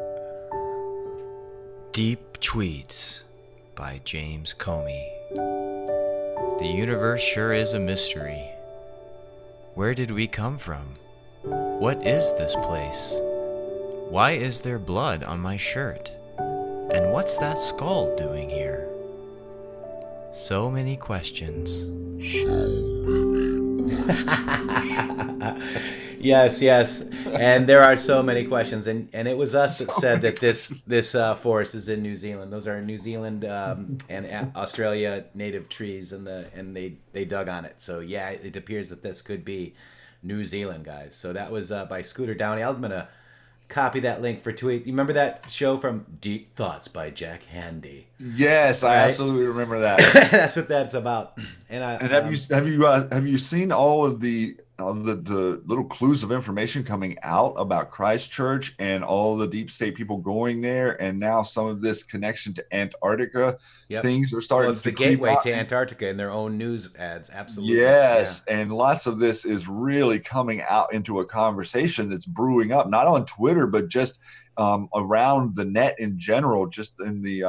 Deep Tweets by James Comey. The universe sure is a mystery. Where did we come from? What is this place? Why is there blood on my shirt? And what's that skull doing here? So many questions. Yes. And there are so many questions. And it was us that said that this forest is in New Zealand. Those are New Zealand and Australia native trees, and they dug on it. So yeah, it appears that this could be New Zealand, guys. So that was by Scooter Downey. I'm going to copy that link for tweet. You remember that show from Deep Thoughts by Jack Handy? Yes, right? I absolutely remember that. That's what that's about. And have you seen all of the little clues of information coming out about Christchurch and all the deep state people going there, and now some of this connection to Antarctica? Yep. Things are starting. Well, it's the gateway to Antarctica in their own news ads. Absolutely. Yes, yeah. And lots of this is really coming out into a conversation that's brewing up, not on Twitter, but just around the net in general, just in the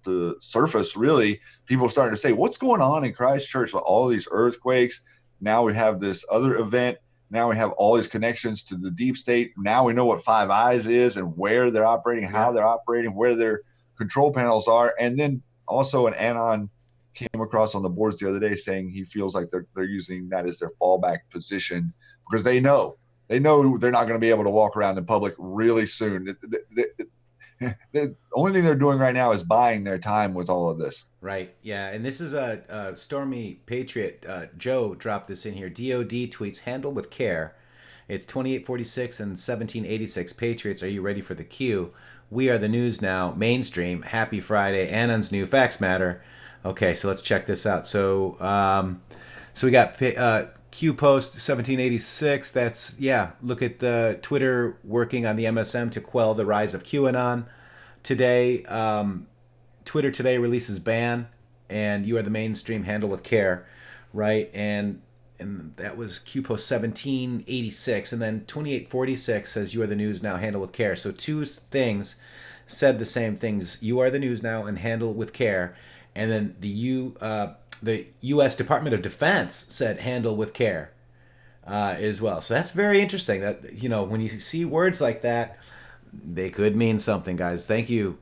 the surface, really, people are starting to say, what's going on in Christchurch with all these earthquakes? Now we have this other event. Now we have all these connections to the deep state. Now we know what Five Eyes is and where they're operating, how they're operating, where their control panels are. And then also an Anon came across on the boards the other day saying he feels like they're using that as their fallback position because they know they're not going to be able to walk around in public really soon. The only thing they're doing right now is buying their time with all of this. Right. Yeah. And this is a Stormy Patriot. Joe dropped this in here. DOD tweets, handle with care. It's 2846 and 1786. Patriots, are you ready for the Q? We are the news now. Mainstream. Happy Friday. Anon's new facts matter. Okay, so let's check this out. So we got Q post 1786. That's, look at the Twitter working on the MSM to quell the rise of QAnon. Today, Twitter today releases ban, and you are the mainstream, handle with care, right? And that was Q post 1786. And then 2846 says you are the news now, handle with care. So two things said the same things. You are the news now and handle with care. And then the U.S. Department of Defense said handle with care as well. So that's very interesting. That, you know, when you see words like that, they could mean something, guys. Thank you,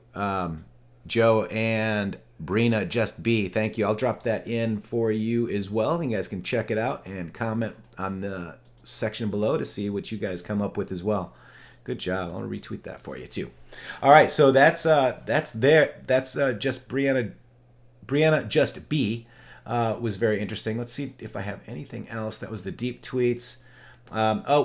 Joe and Brina Just B. Thank you. I'll drop that in for you as well. You guys can check it out and comment on the section below to see what you guys come up with as well. Good job. I want to retweet that for you too. All right, so that's there. That's just Brianna Just B was very interesting. Let's see if I have anything else. That was the deep tweets.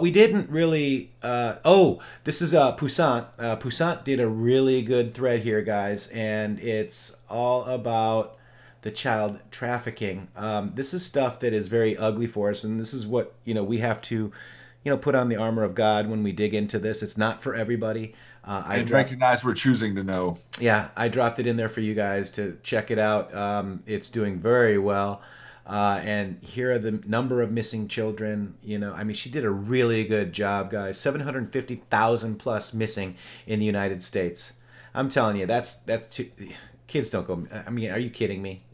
We didn't really. This is Poussant. Poussant did a really good thread here, guys, and it's all about the child trafficking. This is stuff that is very ugly for us, and this is what we have to, put on the armor of God when we dig into this. It's not for everybody. And recognize we're choosing to know. Yeah, I dropped it in there for you guys to check it out. It's doing very well. And here are the number of missing children. She did a really good job, guys. 750,000 plus missing in the United States. I'm telling you, that's too. Kids don't go. I mean, are you kidding me?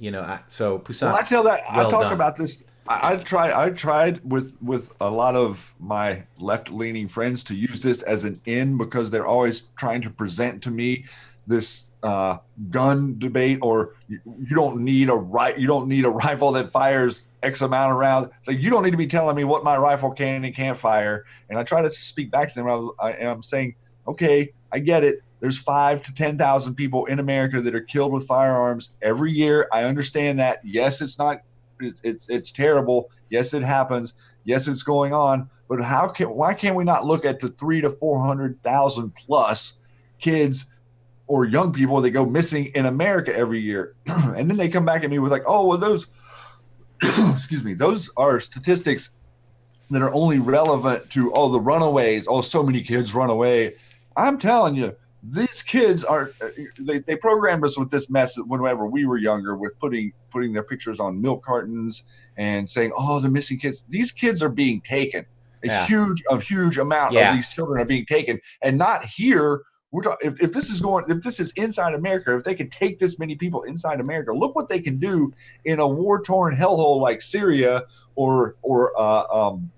So Poussant. Well, I talk about this. I tried with a lot of my left-leaning friends to use this as an in because they're always trying to present to me this gun debate, or you don't need a rifle that fires X amount of rounds. Like, you don't need to be telling me what my rifle can and can't fire. And I try to speak back to them. I'm saying, okay, I get it. There's 5,000 to 10,000 people in America that are killed with firearms every year. I understand that. Yes, it's not. It's terrible. Yes, it happens. Yes, it's going on. But why can't we not look at the 300,000 to 400,000 plus kids or young people that go missing in America every year? And then they come back at me with like, oh, well, those, excuse me, those are statistics that are only relevant to, the runaways. Oh, so many kids run away. I'm telling you, these kids are, they programmed us with this mess whenever we were younger with putting their pictures on milk cartons and saying, oh, the missing kids. These kids are being taken. A huge amount of these children are being taken, and not here. We're talking, if this is inside America, if they can take this many people inside America, look what they can do in a war-torn hellhole like Syria or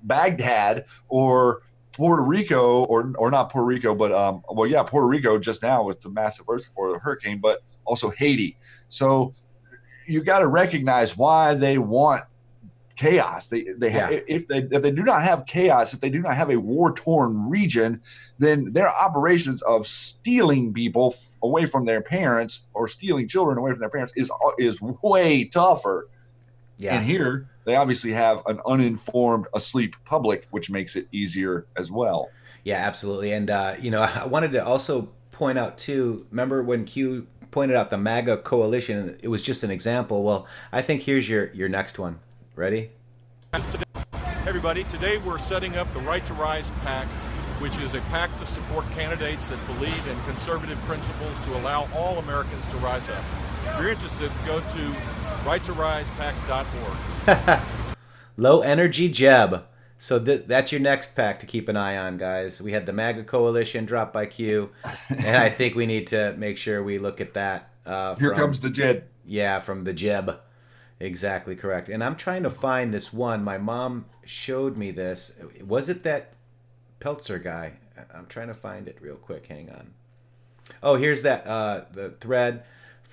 Baghdad or Puerto Rico, or not Puerto Rico, but Puerto Rico just now with the massive earthquake or the hurricane, but also Haiti. So you got to recognize why they want chaos. If they do not have chaos, if they do not have a war-torn region, then their operations of stealing people away from their parents or stealing children away from their parents is way tougher. Yeah. And here they obviously have an uninformed, asleep public, which makes it easier as well. Yeah, absolutely. And I wanted to also point out too. Remember when Q pointed out the MAGA coalition? It was just an example. Well, I think here's your next one. Ready? Hey everybody, today we're setting up the Right to Rise PAC, which is a PAC to support candidates that believe in conservative principles to allow all Americans to rise up. If you're interested, go to righttorisepAC.org. Low energy Jeb. So that's your next PAC to keep an eye on, guys. We had the MAGA coalition dropped by Q, and I think we need to make sure we look at that Here comes the Jed. Yeah, from the Jeb. Exactly correct. And I'm trying to find this one. My mom showed me this. Was it that Peltzer guy? I'm trying to find it real quick. Hang on. Oh, here's that the thread.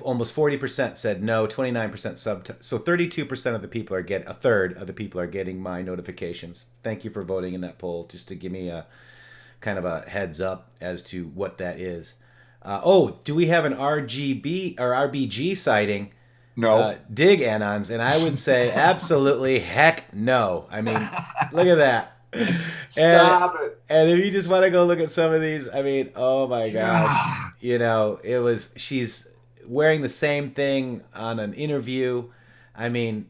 Almost 40% said no, 29% so 32% of the people a third of the people are getting my notifications. Thank you for voting in that poll, just to give me a kind of a heads up as to what that is. Do we have an RGB or RBG sighting? No. Dig Anons, and I would say absolutely heck no. I mean, look at that. Stop it. And if you just want to go look at some of these, I mean, oh my gosh. You know, she's wearing the same thing on an interview. I mean,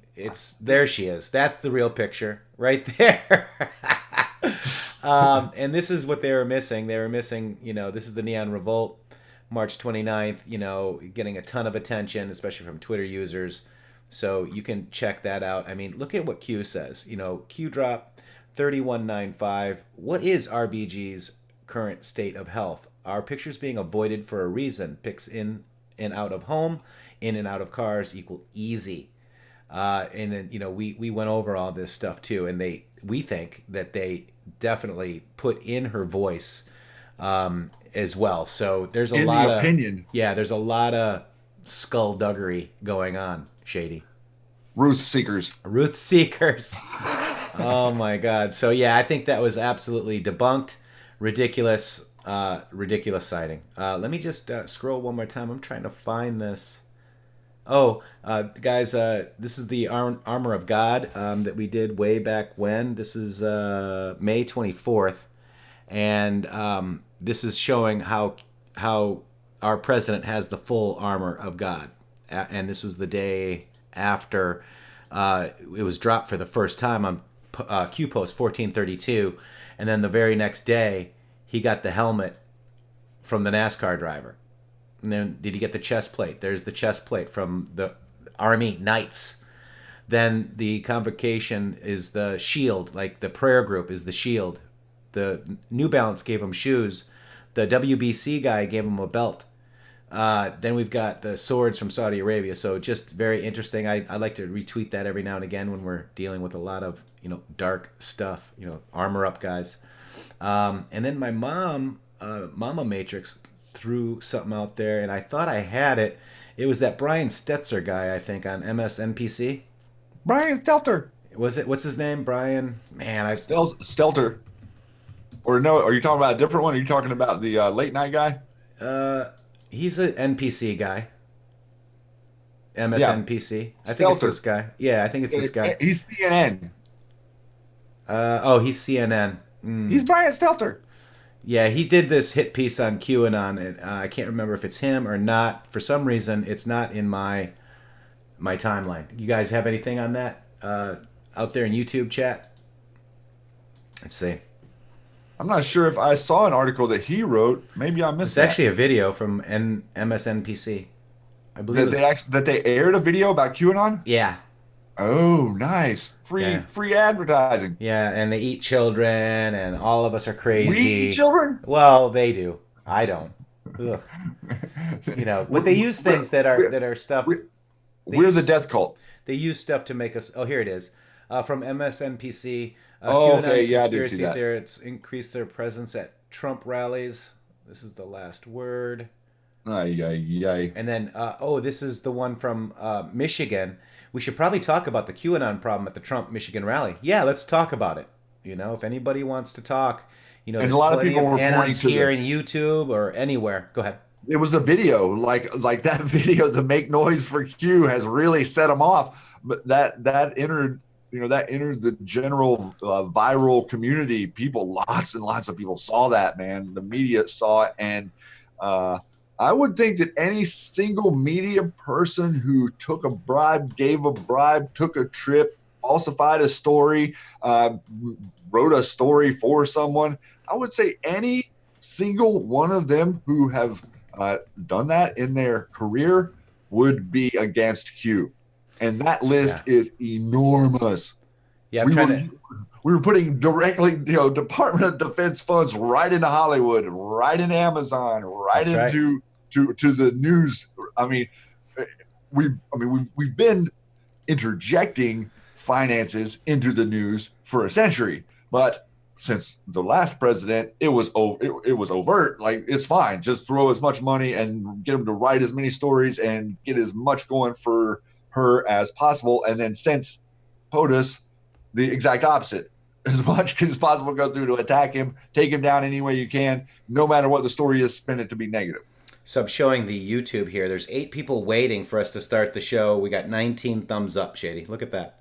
there she is. That's the real picture right there. And this is what they were missing. They were missing, this is the Neon Revolt, March 29th, getting a ton of attention, especially from Twitter users. So you can check that out. I mean, look at what Q says. Q drop 3195. What is RBG's current state of health? Are pictures being avoided for a reason? Pics in and out of home, in and out of cars equal easy. And then, we went over all this stuff too. And we think that they definitely put in her voice as well. So there's a lot of opinion. Yeah, there's a lot of skullduggery going on, Shady. Ruth Seekers. Oh my God. So yeah, I think that was absolutely debunked. Ridiculous sighting. Let me just scroll one more time. I'm trying to find this. Guys, this is the Armor of God that we did way back when. This is May 24th. And this is showing how our president has the full armor of God. And this was the day after it was dropped for the first time on Q Post 1432. And then the very next day, he got the helmet from the NASCAR driver. And then did he get the chest plate? There's the chest plate from the Army Knights. Then the convocation is the shield, like the prayer group is the shield. The New Balance gave him shoes. The WBC guy gave him a belt. Then we've got the swords from Saudi Arabia. So just very interesting. I like to retweet that every now and again when we're dealing with a lot of, dark stuff, armor up guys. And then my mom, Mama Matrixxx, threw something out there, and I thought I had it. It was that Brian Stetzer guy, I think, on MSNPC. Brian Stelter. Was it? What's his name? Brian? Man, Stelter. Or no, are you talking about a different one? Are you talking about the late night guy? He's an NPC guy. MSNPC. I think it's this guy. Yeah, I think it's this guy. He's CNN. He's CNN. He's Brian Stelter. Yeah, he did this hit piece on QAnon, and I can't remember if it's him or not. For some reason, it's not in my timeline. You guys have anything on that out there in YouTube chat? Let's see. I'm not sure if I saw an article that he wrote. Maybe I missed it. It's actually a video from MSNPC. I believe that they aired a video about QAnon? Yeah. Oh, nice. Free advertising. Yeah, and they eat children, and all of us are crazy. We eat children? Well, they do. I don't. Ugh. But they use things that are stuff. We're the death cult. They use stuff to make us. Oh, here it is. From MSNPC. Okay, yeah, I did see that. It's increased their presence at Trump rallies. This is the last word. Yay. And then, this is the one from Michigan. We should probably talk about the QAnon problem at the Trump Michigan rally. Yeah, let's talk about it. If anybody wants to talk, and a lot of people were pointing to here in YouTube or anywhere. Go ahead. It was the video, like that video, the make noise for Q has really set them off. But that entered the general viral community. Lots and lots of people saw that, man. The media saw it, and I would think that any single media person who took a bribe, gave a bribe, took a trip, falsified a story, wrote a story for someone, I would say any single one of them who have done that in their career would be against Q. And that list is enormous. Yeah, we were putting directly, Department of Defense funds right into Hollywood, right into Amazon, right into the news I mean, we've been interjecting finances into the news for a century, but since the last president, it was overt. Like, it's fine, just throw as much money and get them to write as many stories and get as much going for her as possible. And then since POTUS, the exact opposite. As much as possible go through to attack him, take him down any way you can, no matter what the story is, spin it to be negative. So I'm showing the YouTube here. There's 8 people waiting for us to start the show. We got 19 thumbs up, Shady. Look at that.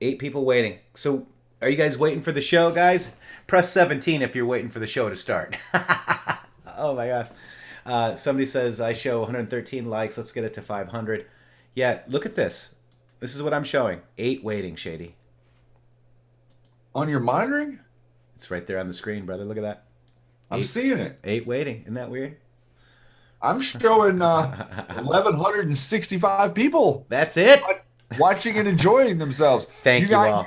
8 people waiting. So are you guys waiting for the show, guys? Press 17 if you're waiting for the show to start. Oh my gosh. Somebody says, I show 113 likes. Let's get it to 500. Yeah, look at this. This is what I'm showing. 8 waiting, Shady. On your monitoring? It's right there on the screen, brother. Look at that. I'm seeing it. 8 waiting. Isn't that weird? I'm showing 1,165 people. That's it. Watching and enjoying themselves. Thank you all.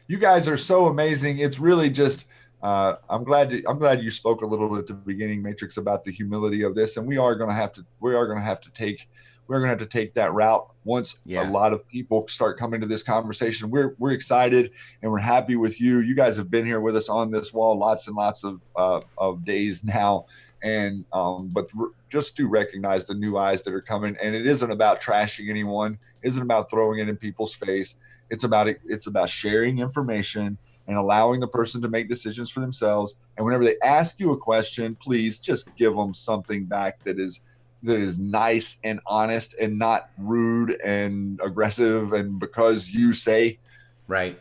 You guys are so amazing. It's really just I'm glad you spoke a little bit at the beginning, Matrixxx, about the humility of this, and we are going to have to take that route once a lot of people start coming to this conversation. We're excited and we're happy with you. You guys have been here with us on this wall lots and lots of days now, and but just do recognize the new eyes that are coming. And it isn't about trashing anyone. It isn't about throwing it in people's face. It's about sharing information and allowing the person to make decisions for themselves. And whenever they ask you a question, please just give them something back that is nice and honest and not rude and aggressive. And because you say, right,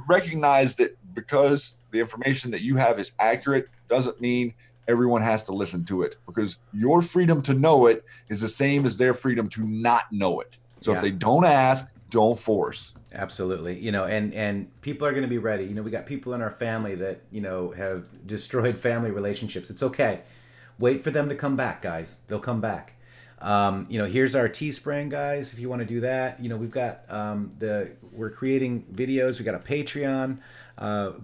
recognize that because the information that you have is accurate doesn't mean everyone has to listen to it, because your freedom to know it is the same as their freedom to not know it. So if they don't ask, don't force. Absolutely. And people are going to be ready. We got people in our family that, have destroyed family relationships. It's okay. Wait for them to come back, guys. They'll come back. Here's our Teespring, guys, if you want to do that. We've got we're creating videos. We got a Patreon.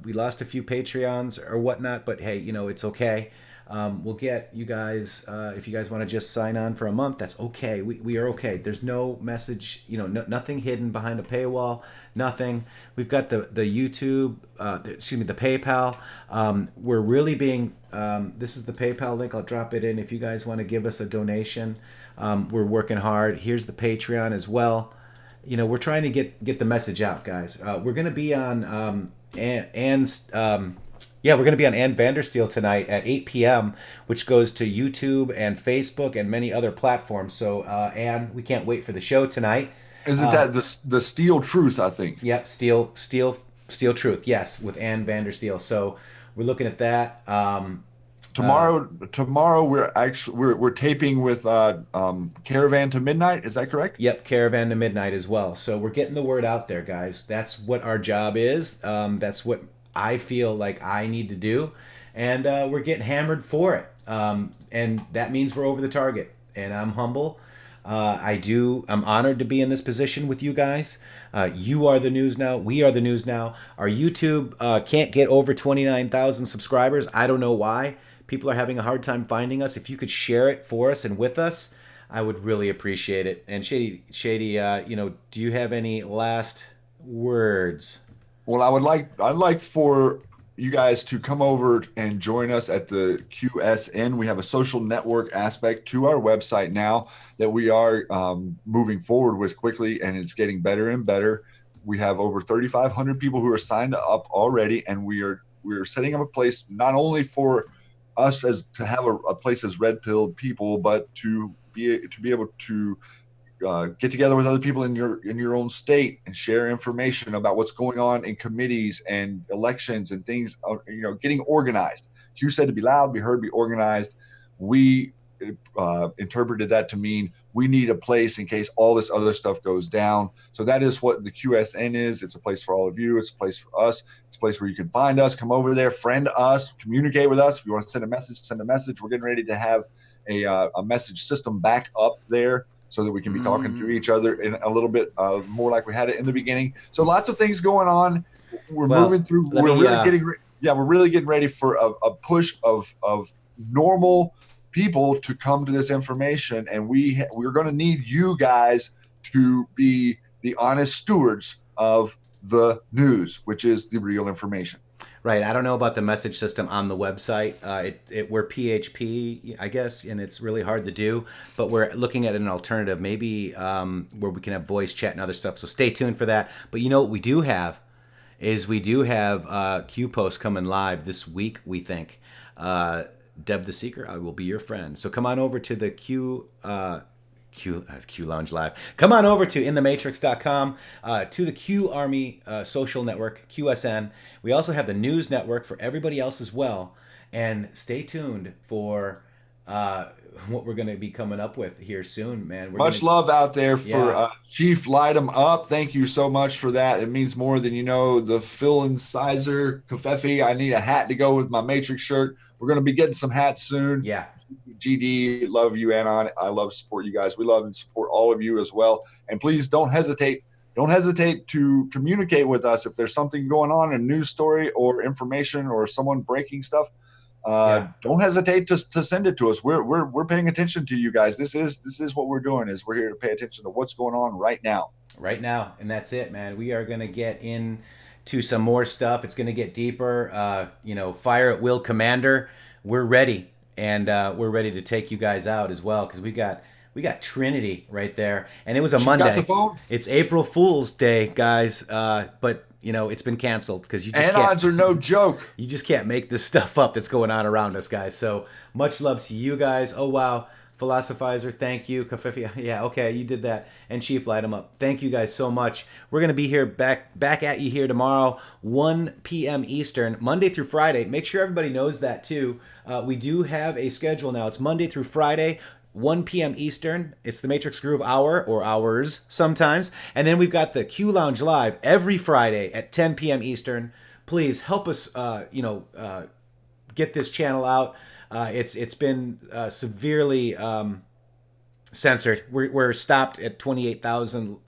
We lost a few Patreons or whatnot, but hey, it's okay. We'll get you guys, if you guys want to just sign on for a month, that's okay. We are okay. There's no message, nothing hidden behind a paywall, nothing. We've got the YouTube, the PayPal. We're really being, this is the PayPal link. I'll drop it in if you guys want to give us a donation. We're working hard. Here's the Patreon as well. We're trying to get the message out, guys. We're going to be on, we're going to be on Ann Vandersteel tonight at 8 p.m., which goes to YouTube and Facebook and many other platforms. So, Ann, we can't wait for the show tonight. Isn't that the Steel Truth, I think? Yep, Steel Truth, yes, with Ann Vandersteel. So we're looking at that. Tomorrow we're taping with Caravan to Midnight. Is that correct? Yep, Caravan to Midnight as well. So we're getting the word out there, guys. That's what our job is. That's what I feel like I need to do, and we're getting hammered for it, and that means we're over the target, and I'm humble. I'm honored to be in this position with you guys. You are the news now. We are the news now. Our YouTube can't get over 29,000 subscribers. I don't know why. People are having a hard time finding us. If you could share it for us and with us, I would really appreciate it. And Shady, do you have any last words? Well, I'd like for you guys to come over and join us at the QSN. We have a social network aspect to our website now that we are moving forward with quickly, and it's getting better and better. We have over 3,500 people who are signed up already, and we're setting up a place not only for us as to have a place as red-pilled people, but to be able to get together with other people in your own state and share information about what's going on in committees and elections and things, getting organized. Q said to be loud, be heard, be organized. We interpreted that to mean we need a place in case all this other stuff goes down. So that is what the QSN is. It's a place for all of you. It's a place for us. It's a place where you can find us, come over there, friend us, communicate with us. If you want to send a message, send a message. We're getting ready to have a message system back up there, so that we can be talking to each other in a little bit more like we had it in the beginning. So lots of things going on. We're moving through. We're really getting ready for a push of normal people to come to this information, and we're going to need you guys to be the honest stewards of the news, which is the real information. Right. I don't know about the message system on the website. We're PHP, I guess, and it's really hard to do. But we're looking at an alternative, maybe where we can have voice chat and other stuff. So stay tuned for that. But you know what we do have is Q posts coming live this week, we think. Deb the Seeker, I will be your friend. So come on over to the Q Lounge Live. Come on over to intheMatrixxx.com, to the QArmy social network, QSN. We also have the news network for everybody else as well. And stay tuned for what we're going to be coming up with here soon, man. Much love out there for Chief Light 'em Up. Thank you so much for that. It means more than you know. The Phil Incisor Kafefi. I need a hat to go with my Matrix shirt. We're going to be getting some hats soon. Yeah. GD, love you, Anon. I love support you guys. We love and support all of you as well. And please don't hesitate. Don't hesitate to communicate with us if there's something going on, a news story or information or someone breaking stuff. Don't hesitate to send it to us. We're paying attention to you guys. This is what we're doing. Is we're here to pay attention to what's going on right now. Right now, and that's it, man. We are gonna get into some more stuff. It's gonna get deeper. Fire at Will Commander. We're ready. And we're ready to take you guys out as well, because we got Trinity right there, and it was a Monday. Got the phone? It's April Fool's Day, guys. But it's been canceled because you just Anons are no joke. You just can't make this stuff up that's going on around us, guys. So much love to you guys. Oh wow, Philosophizer, thank you. Kafifi, yeah, okay, you did that. And Chief Light 'em Up, thank you guys so much. We're gonna be here back at you here tomorrow, 1 p.m. Eastern, Monday through Friday. Make sure everybody knows that too. We do have a schedule now. It's Monday through Friday, 1 p.m. Eastern. It's the Matrixx Groove Hour, or hours sometimes. And then we've got the Q Lounge Live every Friday at 10 p.m. Eastern. Please help us, get this channel out. It's been severely censored. We're stopped at 28,000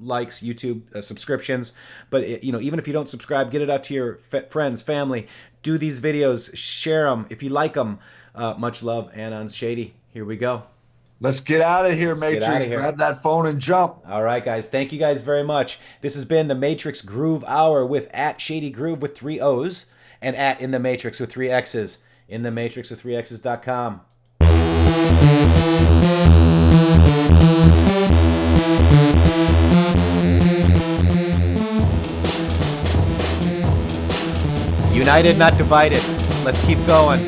likes, YouTube subscriptions. But even if you don't subscribe, get it out to your friends, family. Do these videos, share them if you like them. Much love, Anon's Shady. Here we go. Let's get out of here, Matrixx. Grab that phone and jump. All right, guys. Thank you guys very much. This has been the Matrixx Groove Hour with @ShadyGroove with 3 O's and @intheMatrixxx with 3 X's. intheMatrixxx with 3 X's.com. United, not divided. Let's keep going.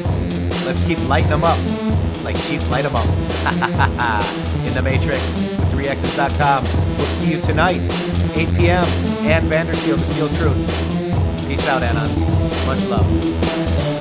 Let's keep lighting them up. Like Chief Light 'em Up. intheMatrixxx with 3 X's.com. We'll see you tonight, 8 p.m. and Vandersteel, the Steel Truth. Peace out, Anons. Much love.